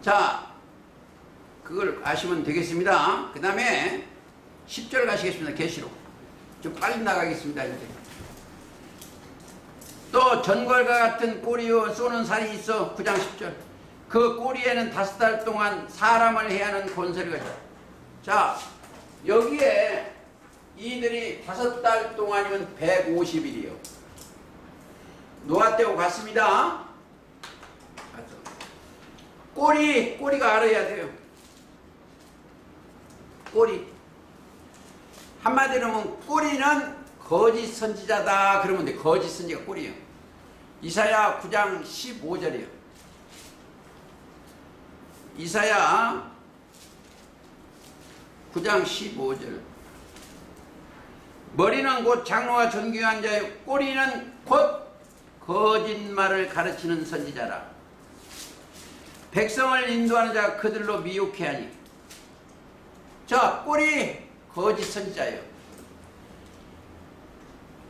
[SPEAKER 1] 자, 그걸 아시면 되겠습니다. 그 다음에 10절 가시겠습니다. 계시록. 좀 빨리 나가겠습니다. 이제. 또 전궐과 같은 꼬리요 쏘는 살이 있어. 9장 10절. 그 꼬리에는 5달 동안 사람을 해하는 권세가 있다. 자, 여기에 이들이 5달 동안이면 150일이요. 노아 때하고 같습니다. 꼬리가 알아야 돼요. 꼬리. 한마디로 하면 꼬리는 거짓 선지자다 그러면 돼. 거짓 선지가 꼬리예요. 이사야 9장 15절이에요. 이사야 9장 15절. 머리는 곧 장로와 존귀한 자요 꼬리는 곧 거짓말을 가르치는 선지자라. 백성을 인도하는 자가 그들로 미혹해 하니. 자, 꼬리 거짓 선지자예요.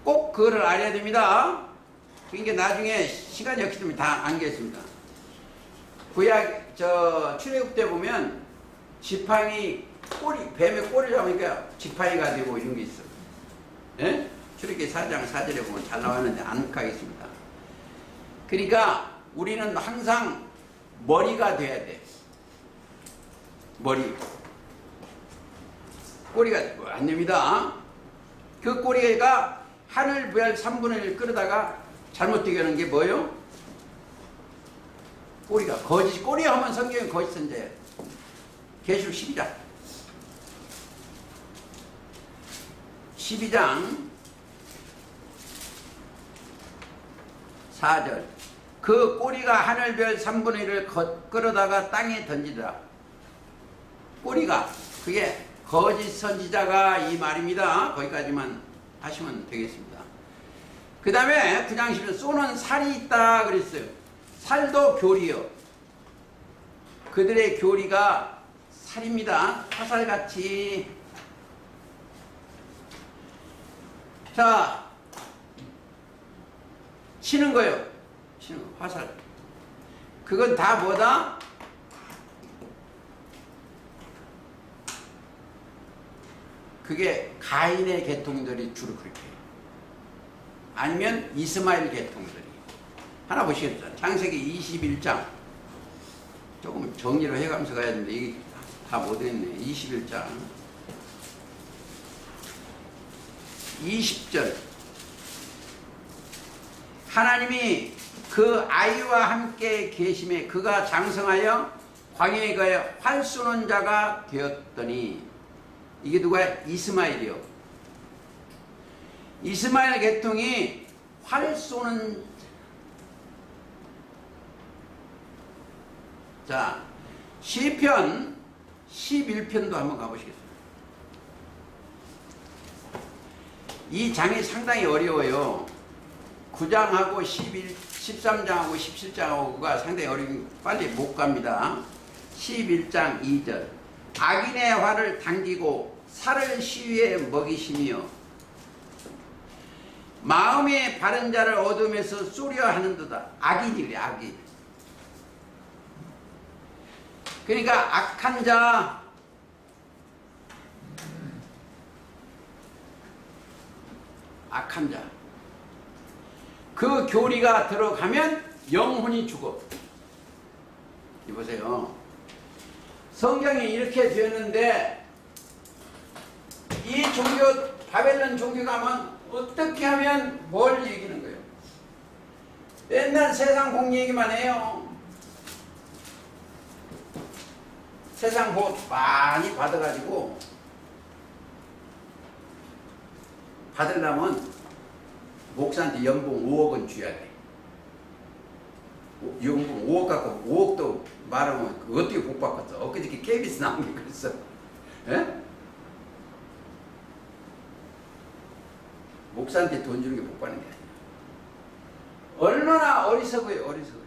[SPEAKER 1] 꼭 그거를 알아야 됩니다. 그러니까 나중에 시간이 없기 때문에 다 안겠습니다. 구약 출애굽 때 보면 지팡이 뱀의 꼬리를 잡으니까 지팡이가 되고 이런 게 있어요. 예? 출애굽기 4장 4절에 보면 잘 나왔는데 안 가겠습니다. 그러니까 우리는 항상 머리가 돼야 돼. 머리. 꼬리가 안 됩니다. 그 꼬리가 하늘 별 3분의 1 끌어다가 잘못되게 하는 게 뭐예요? 꼬리가 거짓. 꼬리 하면 성경은 거짓 선지자예요. 계시록 12장 4절. 그 꼬리가 하늘별 3분의 1을 끌어다가 땅에 던지더라. 꼬리가 그게 거짓 선지자가 이 말입니다. 거기까지만 하시면 되겠습니다. 그 다음에 9장 10절 쏘는 살이 있다 그랬어요. 살도 교리요. 그들의 교리가 살입니다. 화살같이. 자, 치는 거예요. 치는 거, 화살. 그건 다 뭐다? 그게 가인의 계통들이 주로 그렇게 해요. 아니면 이스마엘 계통들이. 하나 보시겠죠? 창세기 21장. 조금 정리를 해가면서 가야 되는데 이게 다 못했네. 21장 20절. 하나님이 그 아이와 함께 계심에 그가 장성하여 광야에 가여 활 쏘는 자가 되었더니. 이게 누가야? 이스마엘이요. 이스마엘 계통이 활 쏘는. 자, 시편 11편도 한번 가보시겠습니다. 이 장이 상당히 어려워요. 9장하고 13장하고 17장하고가 상당히 어려운, 빨리 못 갑니다. 11장 2절. 악인의 활을 당기고 살을 시위에 먹이시며 마음의 바른 자를 어둠에서 쏘려 하는도다. 악인이래, 악인. 그러니까 악한 자, 악한 자. 그 교리가 들어가면 영혼이 죽어. 이보세요. 성경이 이렇게 되었는데 이 종교, 바벨론 종교가 하면 어떻게 하면 뭘 얘기하는 거예요? 맨날 세상 복 얘기만 해요. 세상 복 많이 받아가지고 받으려면 목사한테 연봉 5억은 줘야 돼. 연봉 5억 갖고 5억도 말하면 어떻게 복 받겠어? 엊그저께 KBS 나온 게 그랬어. 예? 목사한테 돈 주는 게 복 받는 게 아니야. 얼마나 어리석어요, 어리석어요.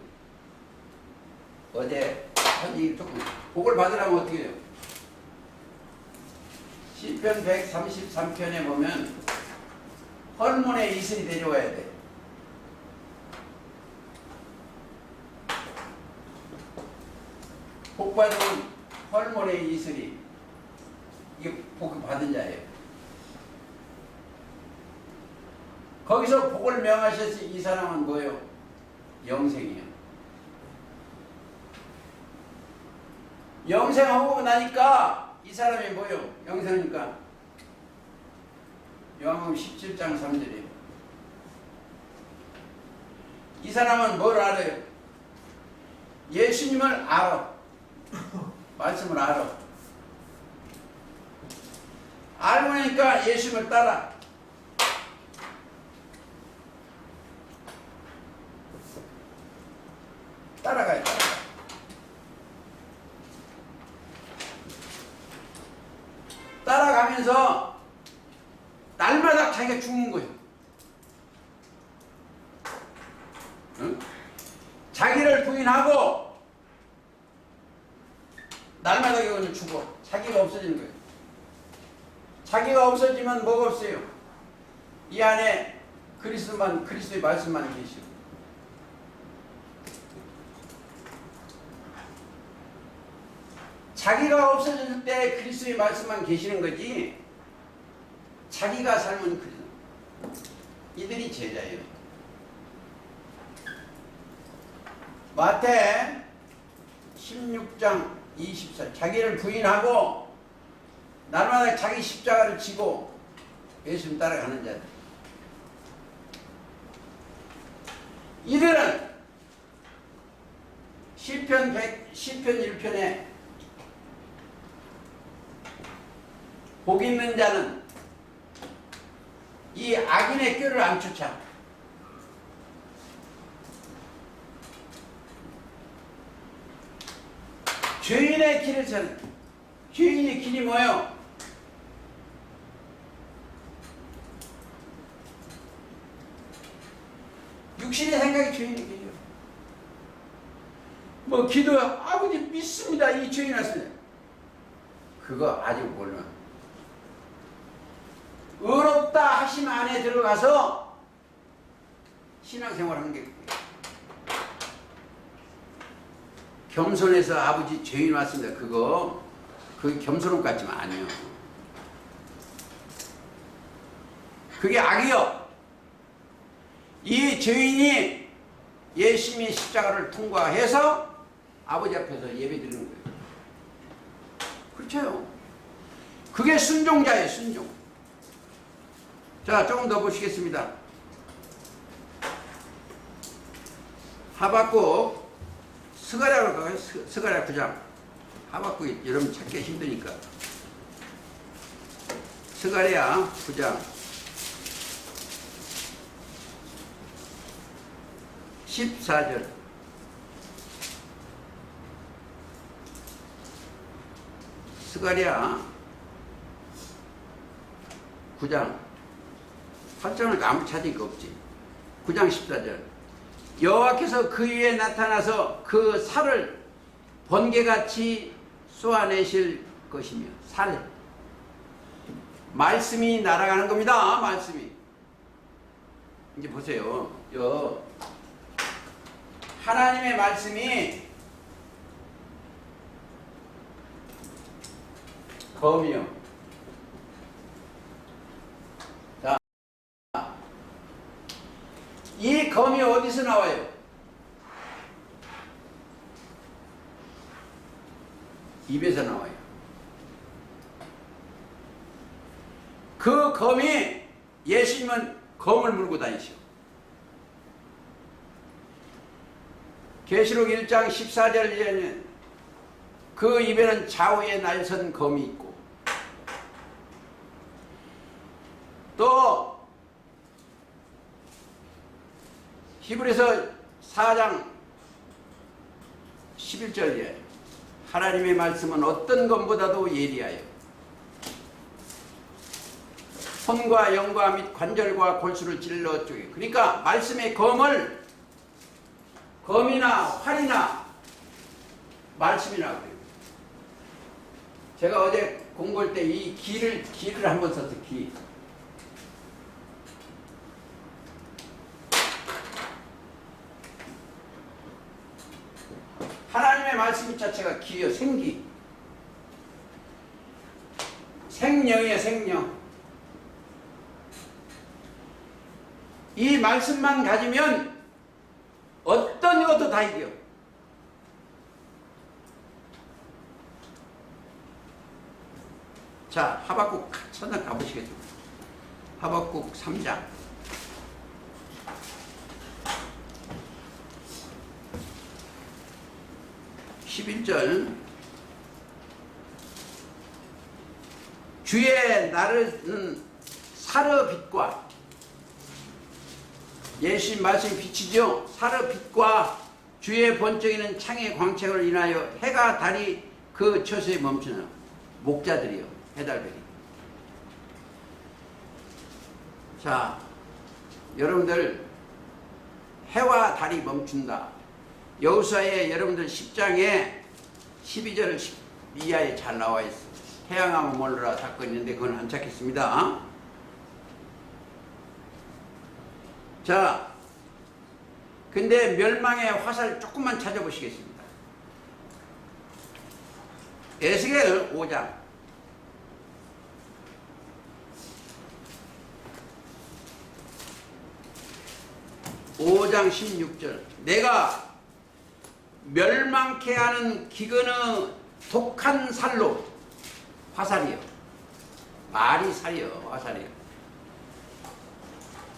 [SPEAKER 1] 어제 이 조금 복을 받으려면 어떻게 해요? 시편 133편에 보면 헐몬의 이슬이 내려와야 돼. 복 받으면 헐몬의 이슬이 이게 복 받은 자예요. 거기서 복을 명하셨지. 이 사람은 뭐예요? 영생이에요. 영생하고 나니까 이 사람이 뭐예요? 영생이니까 요한복음 17장 3절이에요. 이 사람은 뭘 알아요? 예수님을 알아. 말씀을 알아. 알고 나니까 예수님을 따라. 따라가요. 따라가면서 날마다 자기가 죽는 거예요. 응? 자기를 부인하고 날마다 이거는 죽어. 자기가 없어지는 거예요. 자기가 없어지면 뭐가 없어요? 이 안에 그리스도의 말씀만 계시고. 자기가 없어질 때 그리스도의 말씀만 계시는 거지. 자기가 삶은 그리스도. 이들이 제자예요. 마태 16장 24. 자기를 부인하고 날마다 자기 십자가를 지고 예수님 따라가는 자들. 이들은 시편 1편에 복 있는 자는 이 악인의 꾀를 안 쫓아. 죄인의 길을 찾는. 죄인의 길이 뭐예요? 육신의 생각이 죄인의 길이에요. 뭐 기도 아버지 믿습니다. 이 죄인 왔습니다. 그거 아직 몰라. 의롭다 하심 안에 들어가서 신앙생활 하는 게 그거예요. 겸손해서 아버지 죄인 왔습니다. 그거 겸손함 같지만 아니에요. 그게 악이요. 이 죄인이 예수님의 십자가를 통과해서 아버지 앞에서 예배 드리는 거예요. 그렇죠. 그게 순종자예요. 순종. 자, 조금 더 보시겠습니다. 하박국 스가랴로 가요. 스가랴 9장. 하박국 여러분 찾기 힘드니까. 스가랴 9장 14절. 스가랴 9장 8장을 아무 찾을 거 없지. 9장 14절. 여호와께서 그 위에 나타나서 그 살을 번개같이 쏘아내실 것이며. 살. 말씀이 날아가는 겁니다. 말씀이. 이제 보세요. 하나님의 말씀이 검이요. 자, 검이 어디서 나와요? 입에서 나와요. 그 검이 예수님은 검을 물고 다니셔. 계시록 1장 14절에는 그 입에는 좌우에 날선 검이 있고 또 히브리서 4장 11절에 하나님의 말씀은 어떤 검보다도 예리하여 손과 영과 및 관절과 골수를 찔러 쪼개. 그러니까 말씀의 검을 검이나 활이나 말씀이나 그래요. 제가 어제 공부할 때 이 기를 한번 썼어요. 기. 하나님의 말씀 자체가 기요, 생기. 생명이에요, 생명. 이 말씀만 가지면 어떤 것도 다 이겨. 자, 하박국 천장 가보시겠죠? 하박국 3장. 11절. 주의 나르는 사르 빛과 예수님 말씀이 빛이죠. 사르 빛과 주의 번쩍이는 창의 광채를 인하여 해가 달이 그 처소에 멈추는 목자들이요. 해달들이. 자, 여러분들 해와 달이 멈춘다. 여호수아에 여러분들 10장에 12절 이하에 잘 나와 있어. 태양하면 몰라 사건이 있는데 그건 안 찾겠습니다. 자, 근데 멸망의 화살 조금만 찾아보시겠습니다. 에스겔 5장. 5장 16절. 내가 멸망케 하는 기근의 독한 살로, 화살이요. 말이 살이요, 화살이요.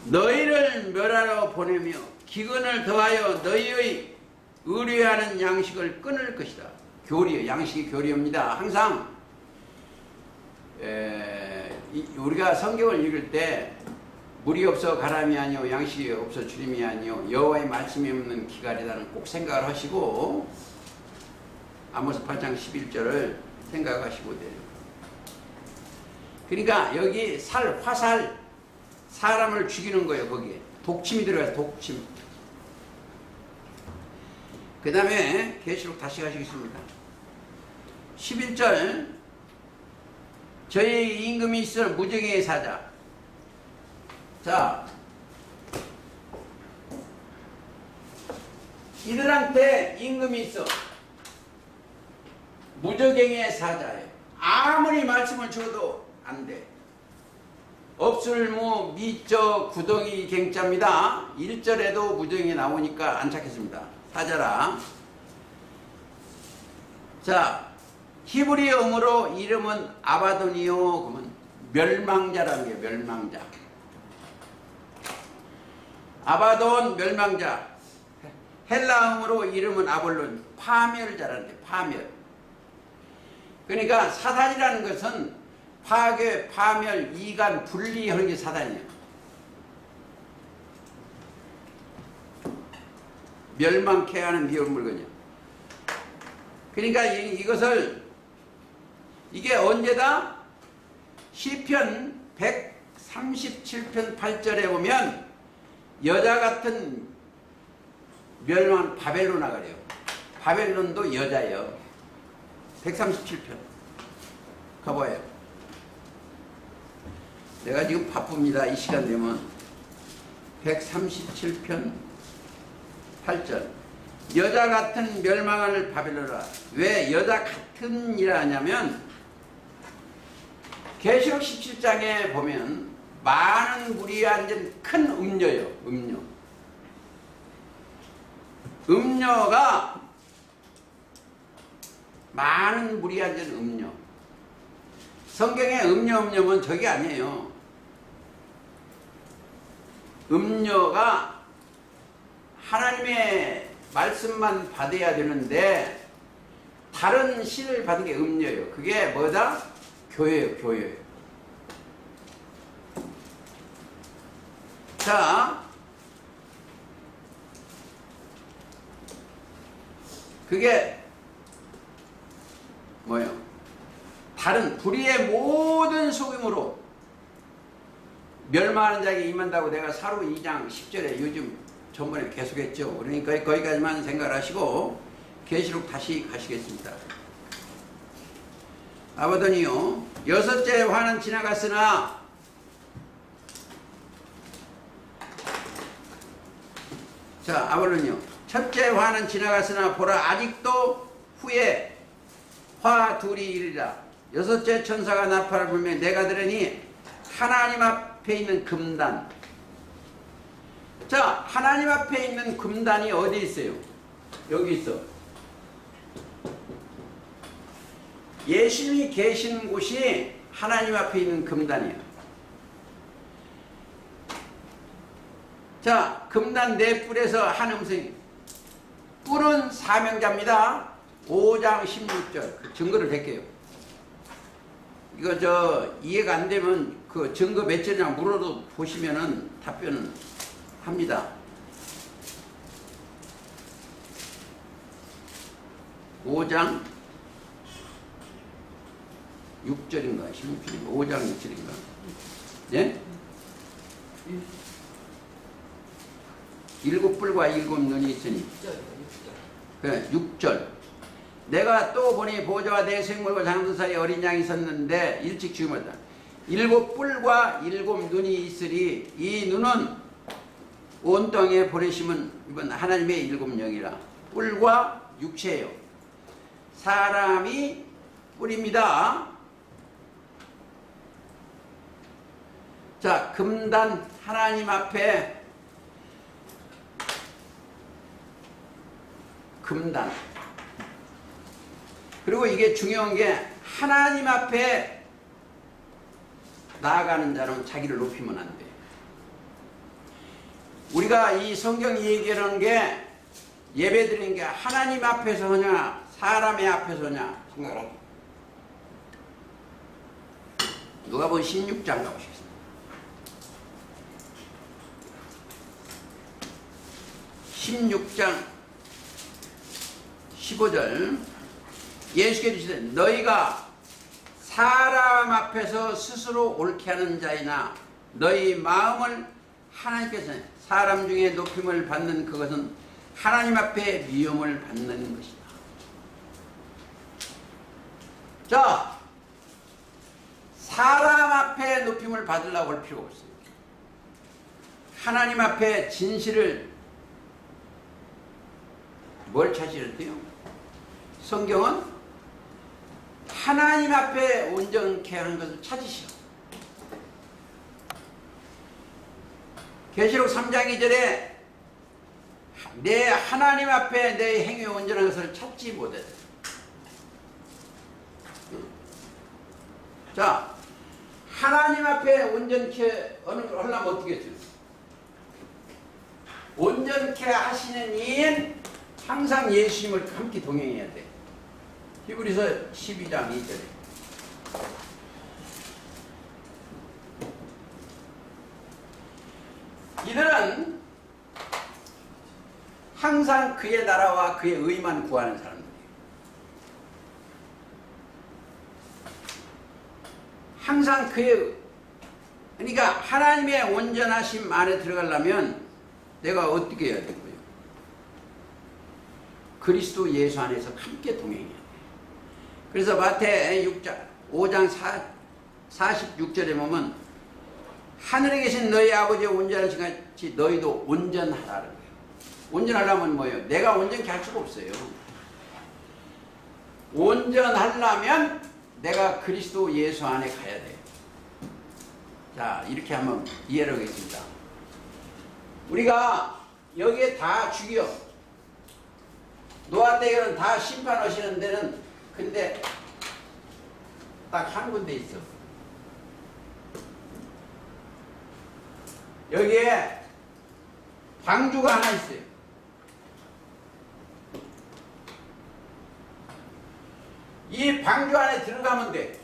[SPEAKER 1] 너희를 멸하러 보내며 기근을 더하여 너희의 의뢰하는 양식을 끊을 것이다. 교리요, 양식이 교리입니다. 항상 우리가 성경을 읽을 때 물이 없어 가람이 아니오 양식이 없어 주림이 아니오 여호와의 말씀이 없는 기갈이다는 꼭 생각을 하시고 아모스 8장 11절을 생각하시고 돼요. 그러니까 여기 화살, 사람을 죽이는 거예요. 거기에 독침이 들어가요. 독침. 그 다음에 계시록 다시 가시겠습니다. 11절. 저희 임금이 있어 무정의 사자. 자, 이들한테 임금이 있어. 무적행의 사자예요. 아무리 말씀을 줘도 안 돼. 업술무 미저 구덩이 갱자입니다. 1절에도 무적행이 나오니까 안 찾겠습니다. 사자라. 자, 히브리어음으로 이름은 아바돈이요. 그러면 멸망자라는 게 멸망자. 아바돈 멸망자. 헬라음으로 이름은 아볼론 파멸자라는 게 파멸. 그러니까 사단이라는 것은 파괴, 파멸, 이간, 분리하는 게 사단이에요. 멸망케 하는 미운 물건이에요. 그러니까 이것을 이게 언제다? 시편 137편 8절에 보면 여자 같은 멸망 바벨로나 그래요. 바벨론도 여자예요. 137편 가봐요. 내가 지금 바쁩니다. 이 시간 되면 137편 8절 여자 같은 멸망을 바벨로나. 왜 여자 같은 이라 하냐면 계시록 17장에 보면 많은 물이 앉은 큰 음녀요. 음녀. 음녀가 많은 물이 앉은 음녀. 성경에 음녀는 저게 아니에요. 음녀가 하나님의 말씀만 받아야 되는데 다른 신을 받은 게 음녀예요. 그게 뭐다? 교회예요. 교회. 자, 그게 뭐예요? 다른 불의의 모든 속임으로 멸망하는 자에게 임한다고 내가 사로 2장 10절에 요즘 전번에 계속했죠. 그러니까 거기까지만 생각하시고 계시록 다시 가시겠습니다. 아버더니요, 여섯째 화는 지나갔으나 자, 아버는요, 첫째 화는 지나갔으나 보라 아직도 후에 화 둘이 이르리라. 여섯째 천사가 나팔을 불며 내가 들으니 하나님 앞에 있는 금단. 자, 하나님 앞에 있는 금단이 어디 있어요? 여기 있어. 예수님이 계신 곳이 하나님 앞에 있는 금단이에요. 자, 금단 네 뿔에서 한 음성이, 뿔은 사명자입니다. 5장 16절 그 증거를 댈게요. 이거 이해가 안 되면 그 증거 몇 절이냐 물어도 보시면은 답변은 합니다. 5장 6절인가 16절인가 5장 6절인가 예? 일곱 뿔과 일곱 눈이 있으니 그래 6절 내가 또 보니 보좌와 내 생물과 장수 사이에 어린 양이 섰는데 일찍 죽음하다. 일곱 뿔과 일곱 눈이 있으리. 이 눈은 온 땅에 보내심은 이번 하나님의 일곱 영이라. 뿔과 육체예요. 사람이 뿔입니다. 자, 금단 하나님 앞에 금단. 그리고 이게 중요한 게 하나님 앞에 나아가는 자는 자기를 높이면 안 돼. 우리가 이 성경이 얘기하는 게 예배 드리는 게 하나님 앞에서 하냐 사람의 앞에서 하냐 생각을. 누가복음 16장 가보시겠습니다. 16장 15절 예수께서 이르시되 너희가 사람 앞에서 스스로 옳게 하는 자이나 너희 마음을 하나님께서 사람 중에 높임을 받는 그것은 하나님 앞에 미움을 받는 것이다. 자, 사람 앞에 높임을 받으려고 할 필요가 없어요. 하나님 앞에 진실을 뭘 찾으려 돼요? 성경은 하나님 앞에 온전케 하는 것을 찾으시오. 계시록 3장 2절에 내 하나님 앞에 내 행위 온전한 것을 찾지 못해. 자, 하나님 앞에 온전케 하려면 어떻게 했어요? 온전케 하시는 이인 항상 예수님을 함께 동행해야 돼. 히브리서 12장 2절에 이들은 항상 그의 나라와 그의 의만 구하는 사람들이에요. 항상 그의, 그러니까 하나님의 온전하심 안에 들어가려면 내가 어떻게 해야 되고요? 그리스도 예수 안에서 함께 동행해야 돼요. 그래서 마태 5장 46절에 보면 하늘에 계신 너희 아버지의 온전하신 같이 너희도 온전하라는 거예요. 온전하려면 뭐예요? 내가 온전케 할 수가 없어요. 온전하려면 내가 그리스도 예수 안에 가야 돼요. 자, 이렇게 한번 이해를 하겠습니다. 우리가 여기에 다 죽여 노아 때에는 다 심판하시는 데는 근데 딱 한 군데 있어. 여기에 방주가 하나 있어요. 이 방주 안에 들어가면 돼.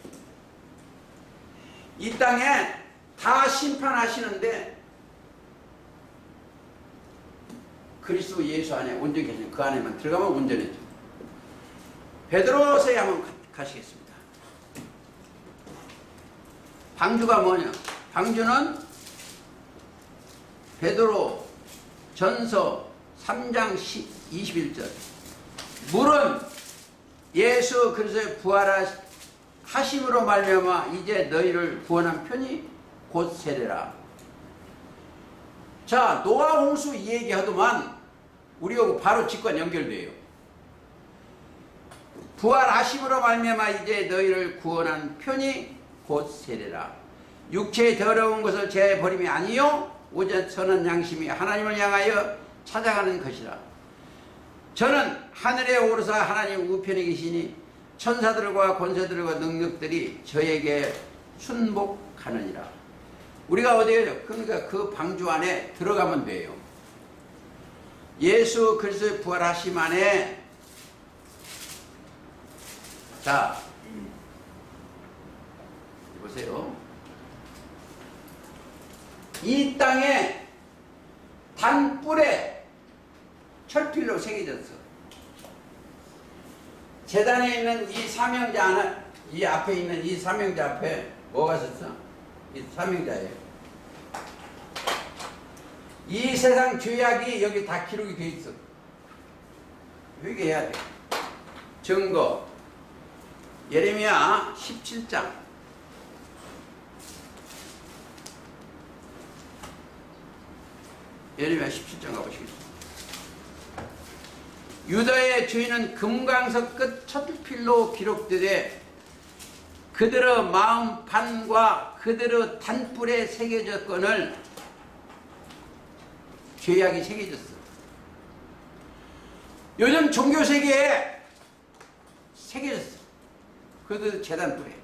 [SPEAKER 1] 이 땅에 다 심판하시는데 그리스도 예수 안에 온전히 계신 그 안에만 들어가면 온전해져. 베드로서에 한번 가시겠습니다. 방주가 뭐냐? 방주는 베드로 전서 3장 21절. 물은 예수 그리스도의 부활하심으로 말미암아 이제 너희를 구원한 편이 곧 세례라. 자, 노아 홍수 이 얘기하더만 우리하고 바로 직관 연결돼요. 부활하심으로 말미암아 이제 너희를 구원한 편이 곧 세례라. 육체의 더러운 것을 제버림이 아니요 오직 선한 양심이 하나님을 향하여 찾아가는 것이라. 저는 하늘에 오르사 하나님 우편에 계시니 천사들과 권세들과 능력들이 저에게 순복하느니라. 우리가 어디에요? 그러니까 그 방주 안에 들어가면 돼요. 예수 그리스도의 부활하심 안에. 자, 보세요. 이 땅에 단뿔에 철필로 새겨졌어. 재단에 있는 이 사명자 하나, 이 앞에 있는 이 사명자 앞에 뭐가 썼어? 이 사명자예요. 이 세상 죄악이 여기 다 기록이 돼 있어. 회개해야 돼. 증거. 예레미야 17장. 예레미야 17장 가보시겠습니다. 유다의 죄는 금강석 끝 첫 필로 기록되되 그들의 마음판과 그들의 단뿔에 새겨졌거늘. 죄악이 새겨졌어. 요즘 종교세계에 새겨졌어. 그들 재단뿔에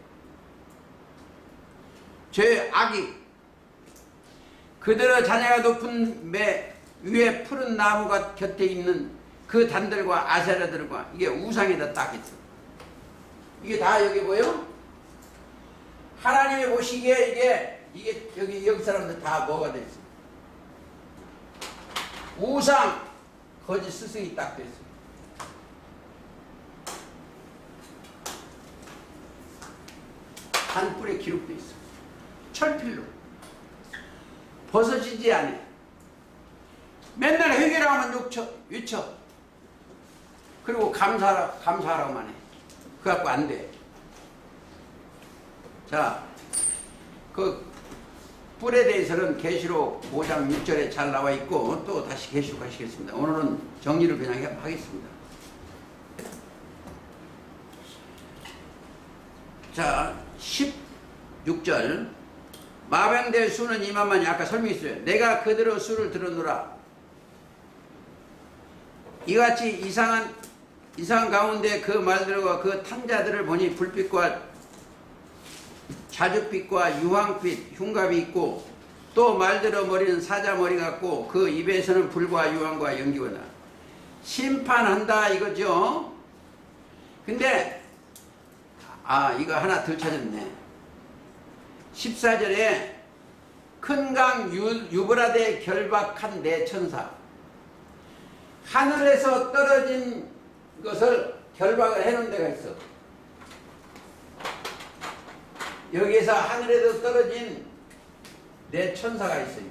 [SPEAKER 1] 죄악이. 그들의 자녀가 높은 매 위에 푸른 나무가 곁에 있는 그 단들과 아세라들과 이게 우상에다 딱 있어. 이게 다 여기 보여? 하나님이 보시기에 이게 여기 사람들 다 뭐가 돼 있어? 우상, 거짓 스승이 딱 돼 있어. 단뿔에 기록돼 있어. 철필로 벗어지지 않아. 맨날 회개를 하면 유쳐. 그리고 감사하라고만 해. 그거 갖고 안 돼. 자, 그 뿔에 대해서는 계시록 5장 6절에 잘 나와 있고 또 다시 계시록 하시겠습니다. 오늘은 정리를 그냥 하겠습니다. 자, 16절. 마병대의 수는 2만만이 아까 설명했어요. 내가 그들의 수를 들었노라. 이같이 이상한 가운데 그 말들과 그 탕자들을 보니 불빛과 자줏빛과 유황빛 흉갑이 있고 또 말들의 머리는 사자 머리 같고 그 입에서는 불과 유황과 연기가 나. 심판한다 이거죠. 근데 이거 하나 덜 찾았네. 14절에 큰 강 유브라데 결박한 네 천사. 하늘에서 떨어진 것을 결박을 해놓은 데가 있어. 여기에서 하늘에서 떨어진 네 천사가 있어요.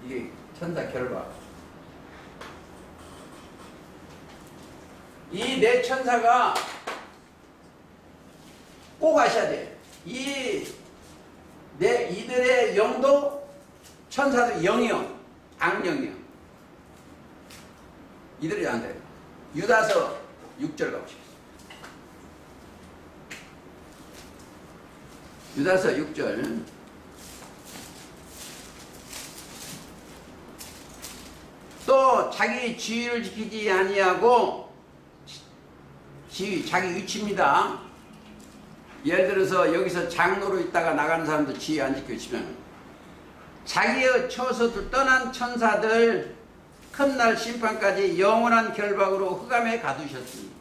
[SPEAKER 1] 이게 천사 결박. 이 네 천사가 꼭 아셔야 돼. 이들의 영도 천사도 영이요, 악령이요. 이들이 안 돼요. 유다서 6절 가보시겠습니다. 유다서 6절. 자기 지위를 지키지 아니하고 지위, 자기 위치입니다. 예를 들어서 여기서 장로로 있다가 나가는 사람도 지위 안 지켜지면 자기의 처소를 떠난 천사들 큰날 심판까지 영원한 결박으로 흑암에 가두셨습니다.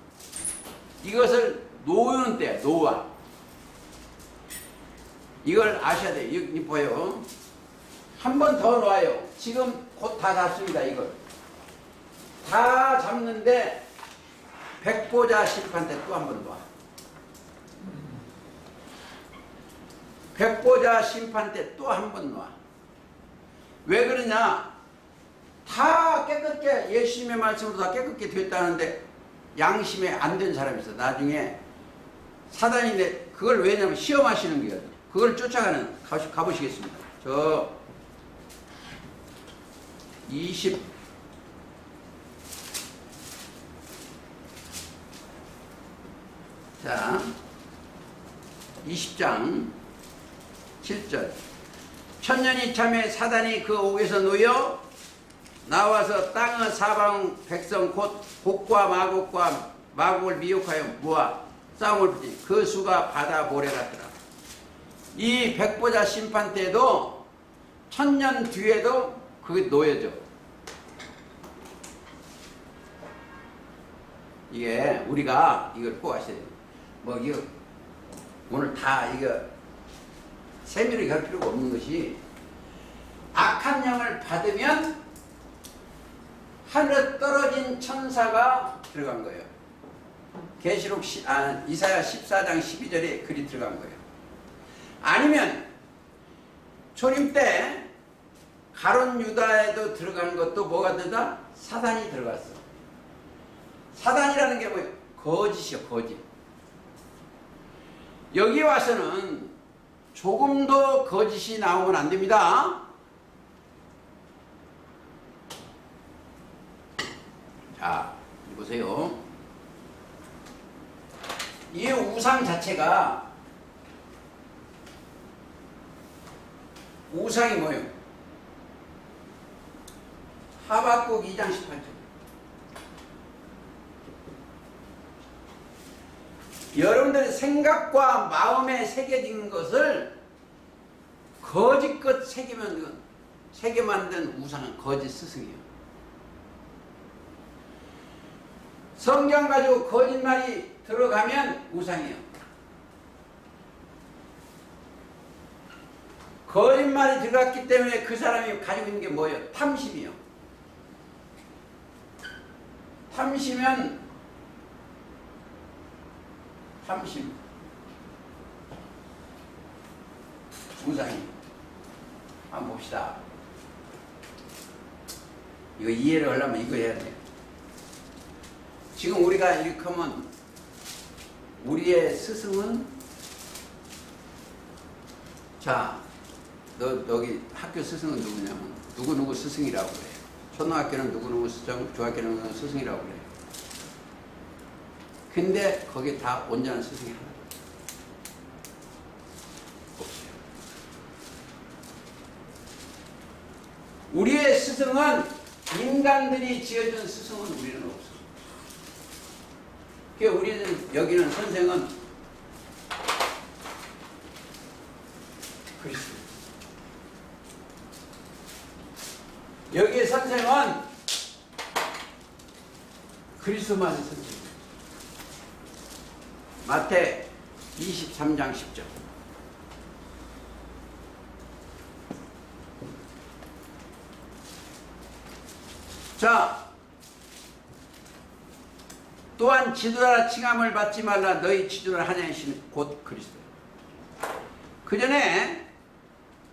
[SPEAKER 1] 이것을 놓는 때야, 놓아. 이걸 아셔야 돼요. 여기 보여요. 한 번 더 놓아요. 지금 곧 다 잡습니다. 이걸 다 잡는데 백보자 심판 때 또 한 번 놓아. 백보자 심판 때 또 한 번 놓아. 왜 그러냐? 다 깨끗게 예수님의 말씀으로 다 깨끗게 됐다는데 양심에 안 된 사람이 있어. 나중에 사단이 그걸 왜냐면 시험하시는 거예요. 그걸 쫓아가는 가보시겠습니다. 저 20 자, 20장 7절. 천년이 참에 사단이 그 옥에서 놓여 나와서 땅의 사방 백성 곧 곡과 마곡과 마곡을 미혹하여 모아 싸움을 붙이니 그 수가 바다 모래 같더라. 이 백보자 심판 때도 천년 뒤에도 그게 놓여져. 이게 우리가 이걸 꼭 아셔야 돼요. 뭐 이거 오늘 다 이거 세밀하게 할 필요가 없는 것이 악한 영을 받으면 하늘에 떨어진 천사가 들어간 거예요. 계시록 이사야 14장 12절에 글이 들어간 거예요. 아니면 초림 때 가론 유다에도 들어간 것도 뭐가 되다? 사단이 들어갔어. 사단이라는 게 뭐예요? 거짓이요, 거짓. 여기 와서는 조금도 거짓이 나오면 안 됩니다. 자, 보세요. 이 우상 자체가 우상이 뭐예요? 하박국 2장 18절. 여러분들의 생각과 마음에 새겨진 것을 거짓것 새겨 만든 우상은 거짓 스승이에요. 성경 가지고 거짓말이 들어가면 우상이에요. 거짓말이 들어갔기 때문에 그 사람이 가지고 있는 게 뭐예요? 탐심이요. 탐심. 우상이. 한번 봅시다. 이거 이해를 하려면 이거 해야 돼요. 지금 우리가 이렇게 하면 우리의 스승은 자, 너기 학교 스승은 누구냐면 누구누구 스승이라고 그래요. 초등학교는 누구누구 스승, 중학교는 누구누구 스승이라고 그래요. 근데 거기 다 온전한 스승이 하나 없어요. 우리의 스승은 인간들이 지어준 스승은 우리는 없어. 그러니까 우리는 여기는 선생은 그리스도. 여기의 선생은 그리스도만 선생. 마태 23장 10절. 자, 또한 지도자 칭함을 받지 말라. 너희 지도자 하나이신 곧 그리스도. 그 전에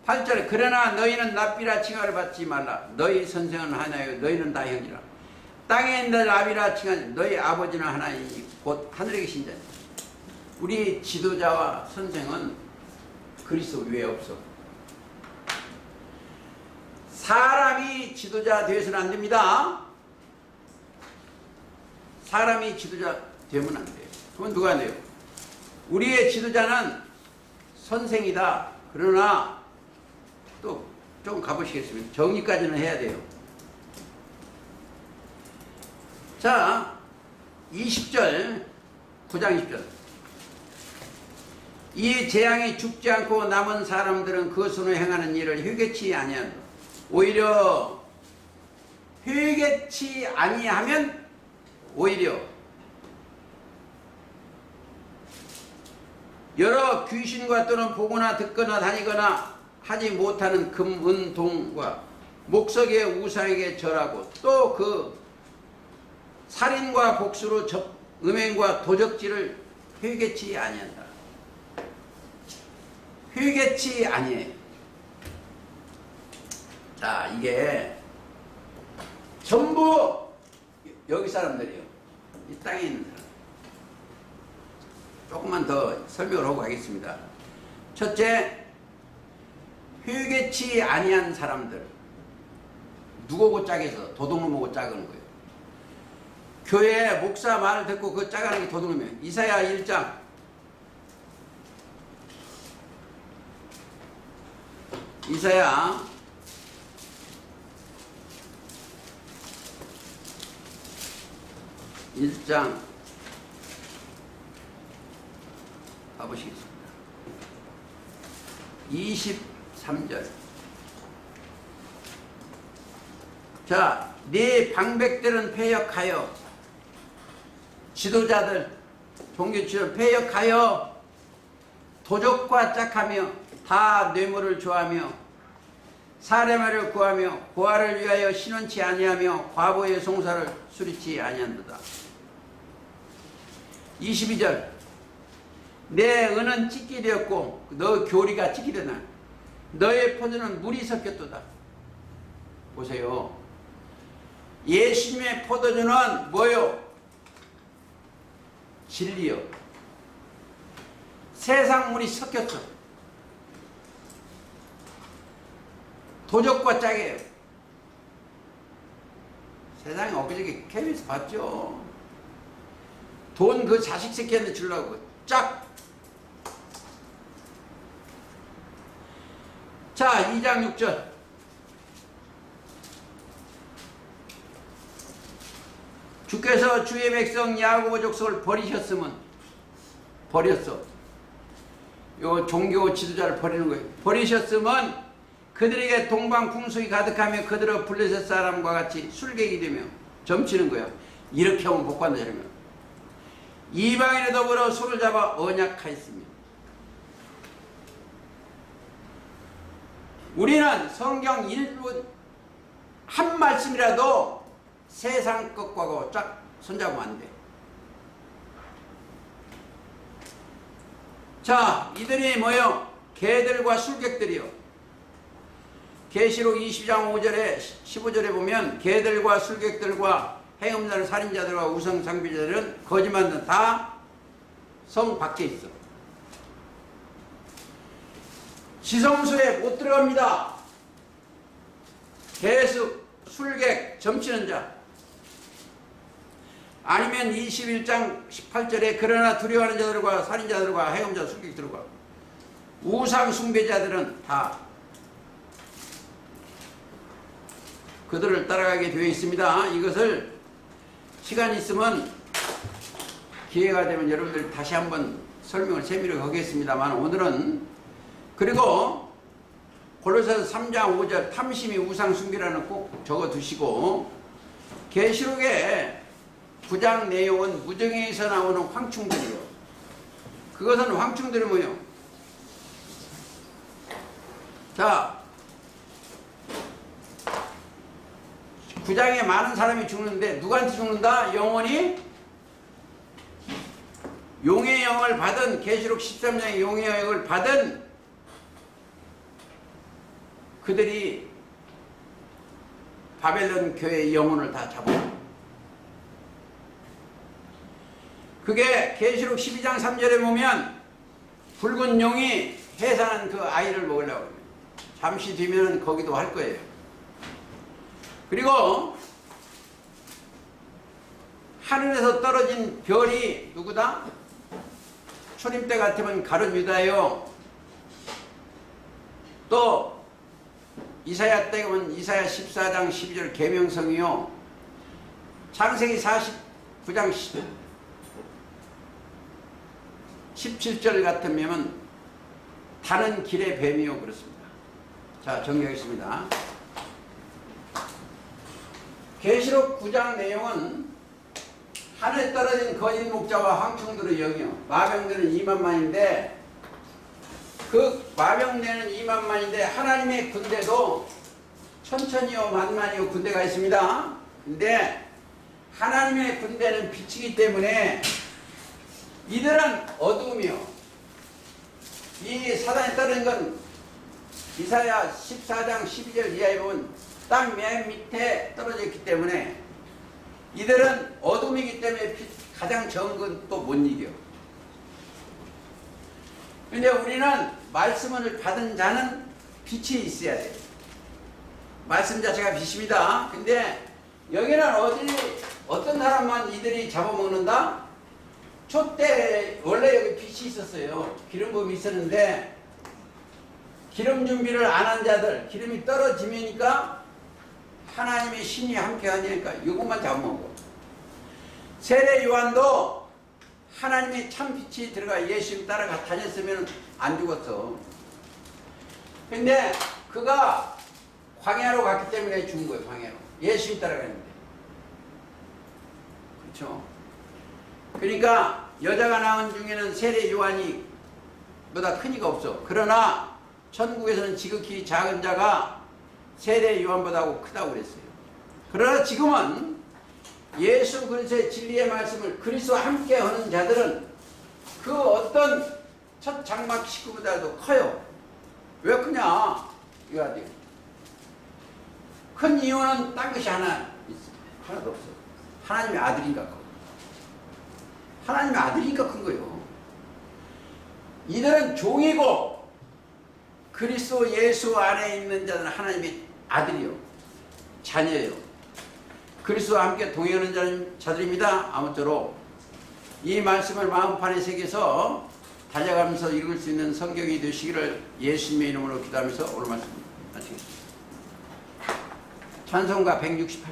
[SPEAKER 1] 8절에 그러나 너희는 랍비라 칭함을 받지 말라. 너희 선생은 하나요. 너희는 다 형제라. 땅에 있는 랍비라 칭하지. 너희 아버지는 하나이니 곧 하늘에 계신 자. 우리 지도자와 선생은 그리스도 외에 없어. 사람이 지도자 되어서는 안 됩니다. 사람이 지도자 되면 안 돼요. 그건 누가 돼요? 우리의 지도자는 선생이다. 그러나 또 좀 가보시겠습니다. 정의까지는 해야 돼요. 자, 20절, 9장 20절. 이 재앙이 죽지 않고 남은 사람들은 그 손으로 행하는 일을 회개치 아니한다. 오히려 회개치 아니하면 오히려 여러 귀신과 또는 보거나 듣거나 다니거나 하지 못하는 금, 은, 동과 목석의 우상에게 절하고 또 그 살인과 복수로 음행과 도적질을 회개치 아니한다. 회개치 아니에요. 자, 이게 전부 여기 사람들이에요. 이 땅에 있는 사람. 조금만 더 설명을 하고 가겠습니다. 첫째, 회개치 아니한 사람들. 누구고 짝에서 도둑놈하고 짝은 거예요. 교회 목사 말을 듣고 그 짝하는 게 도둑놈이에요. 이사야 1장. 이사야 1장 가보시겠습니다. 23절. 자, 네 방백들은 패역하여, 지도자들, 종교치를 패역하여 도적과 짝하며 다 뇌물을 좋아하며 사례마를 구하며 고아를 위하여 신원치 아니하며 과부의 송사를 수리치 아니한도다. 22절. 내 은은 찢기 되었고 너 교리가 찢기 되나 너의 포도는 물이 섞였도다. 보세요. 예수님의 포도주는 뭐요? 진리요. 세상 물이 섞였어. 도적과 짝이에요. 세상에 엊그저께 KBS 봤죠? 돈 그 자식 새끼한테 주려고 짝. 자, 2장 6절. 주께서 주의 백성 야고보 족속을 버리셨으면, 버렸어. 요 종교 지도자를 버리는 거예요. 버리셨으면 그들에게 동방풍속이 가득하며 그들의 블레셋 사람과 같이 술객이 되며 점치는 거야. 이렇게 하면 복받는다. 이러면 이방인에 더불어 손을 잡아 언약하였으며. 우리는 성경 일부 한 말씀이라도 세상 것과 쫙 손잡으면 안 돼. 자, 이들이 뭐요? 개들과 술객들이요. 계시록 20장 5절에 15절에 보면 개들과 술객들과 행음자들, 살인자들과 우상 숭배자들은 거짓말은 다 성 밖에 있어. 지성소에 못 들어갑니다. 개수, 술객, 점치는 자. 아니면 21장 18절에 그러나 두려워하는 자들과 살인자들과 행음자, 술객들과 우상 숭배자들은 다 그들을 따라가게 되어 있습니다. 이것을 시간 있으면 기회가 되면 여러분들 다시 한번 설명을 세밀하게 하겠습니다만 오늘은 그리고 골로새서 3장 5절 탐심이 우상 숭배라는 꼭 적어 두시고 계시록의 9장 내용은 무정에서 나오는 황충들이요. 그것은 황충들이 뭐예요? 자, 9장에 많은 사람이 죽는데 누구한테 죽는다? 영원히 용의 영을 받은 계시록 13장의 용의 영을 받은 그들이 바벨론 교회의 영혼을 다 잡아요. 그게 계시록 12장 3절에 보면 붉은 용이 해산한 그 아이를 먹으려고 합니다. 잠시 뒤면 거기도 할 거예요. 그리고 하늘에서 떨어진 별이 누구다? 초림 때 같으면 가룟 유다요. 또 이사야 때 가면 이사야 14장 12절 계명성이요. 창세기 49장 17절 같으면 다는 길의 뱀이요 그렇습니다. 자, 정리하겠습니다. 계시록 9장 내용은 하늘에 떨어진 거짓 목자와 황충들의 영이요 마병되는 2만만인데 그 마병되는 2만만인데 하나님의 군대도 천천히요 만만이요 군대가 있습니다. 근데 하나님의 군대는 빛이기 때문에 이들은 어두움이요. 이 사단에 떨어진 건 이사야 14장 12절 이하에 보면 땅 맨 밑에 떨어져 있기 때문에 이들은 어둠이기 때문에 가장 적은 건 또 못 이겨. 근데 우리는 말씀을 받은 자는 빛이 있어야 돼. 말씀 자체가 빛입니다. 근데 여기는 어떤 사람만 이들이 잡아먹는다? 촛대 원래 여기 빛이 있었어요. 기름 부음이 있었는데 기름 준비를 안 한 자들, 기름이 떨어지니까 하나님의 신이 함께 하니까 이것만 잡아먹고. 세례 요한도 하나님의 참빛이 들어가 예수님 따라가 다녔으면 안 죽었어. 근데 그가 광야로 갔기 때문에 죽은 거예요. 광야로. 예수님 따라갔는데. 그렇죠? 그러니까 여자가 낳은 중에는 세례 요한이 보다 큰 이가 없어. 그러나 천국에서는 지극히 작은 자가 세례 요한보다 크다고 그랬어요. 그러나 지금은 예수 그리스도의 진리의 말씀을 그리스도와 함께 하는 자들은 그 어떤 첫 장막 식구보다도 커요. 왜 크냐? 이거 돼요. 큰 이유는 딴 것이 하나 있어. 하나도 없어. 하나님의 아들이니까 커. 하나님의 아들이니까 큰 거예요. 이들은 종이고 그리스도 예수 안에 있는 자들은 하나님의 아들이요. 자녀예요. 그리스도와 함께 동행하는 자들입니다. 아무쪼록 이 말씀을 마음판에 새겨서 달려가면서 읽을 수 있는 성경이 되시기를 예수님의 이름으로 기도하면서 오늘 말씀 마치겠습니다. 찬송가 168쪽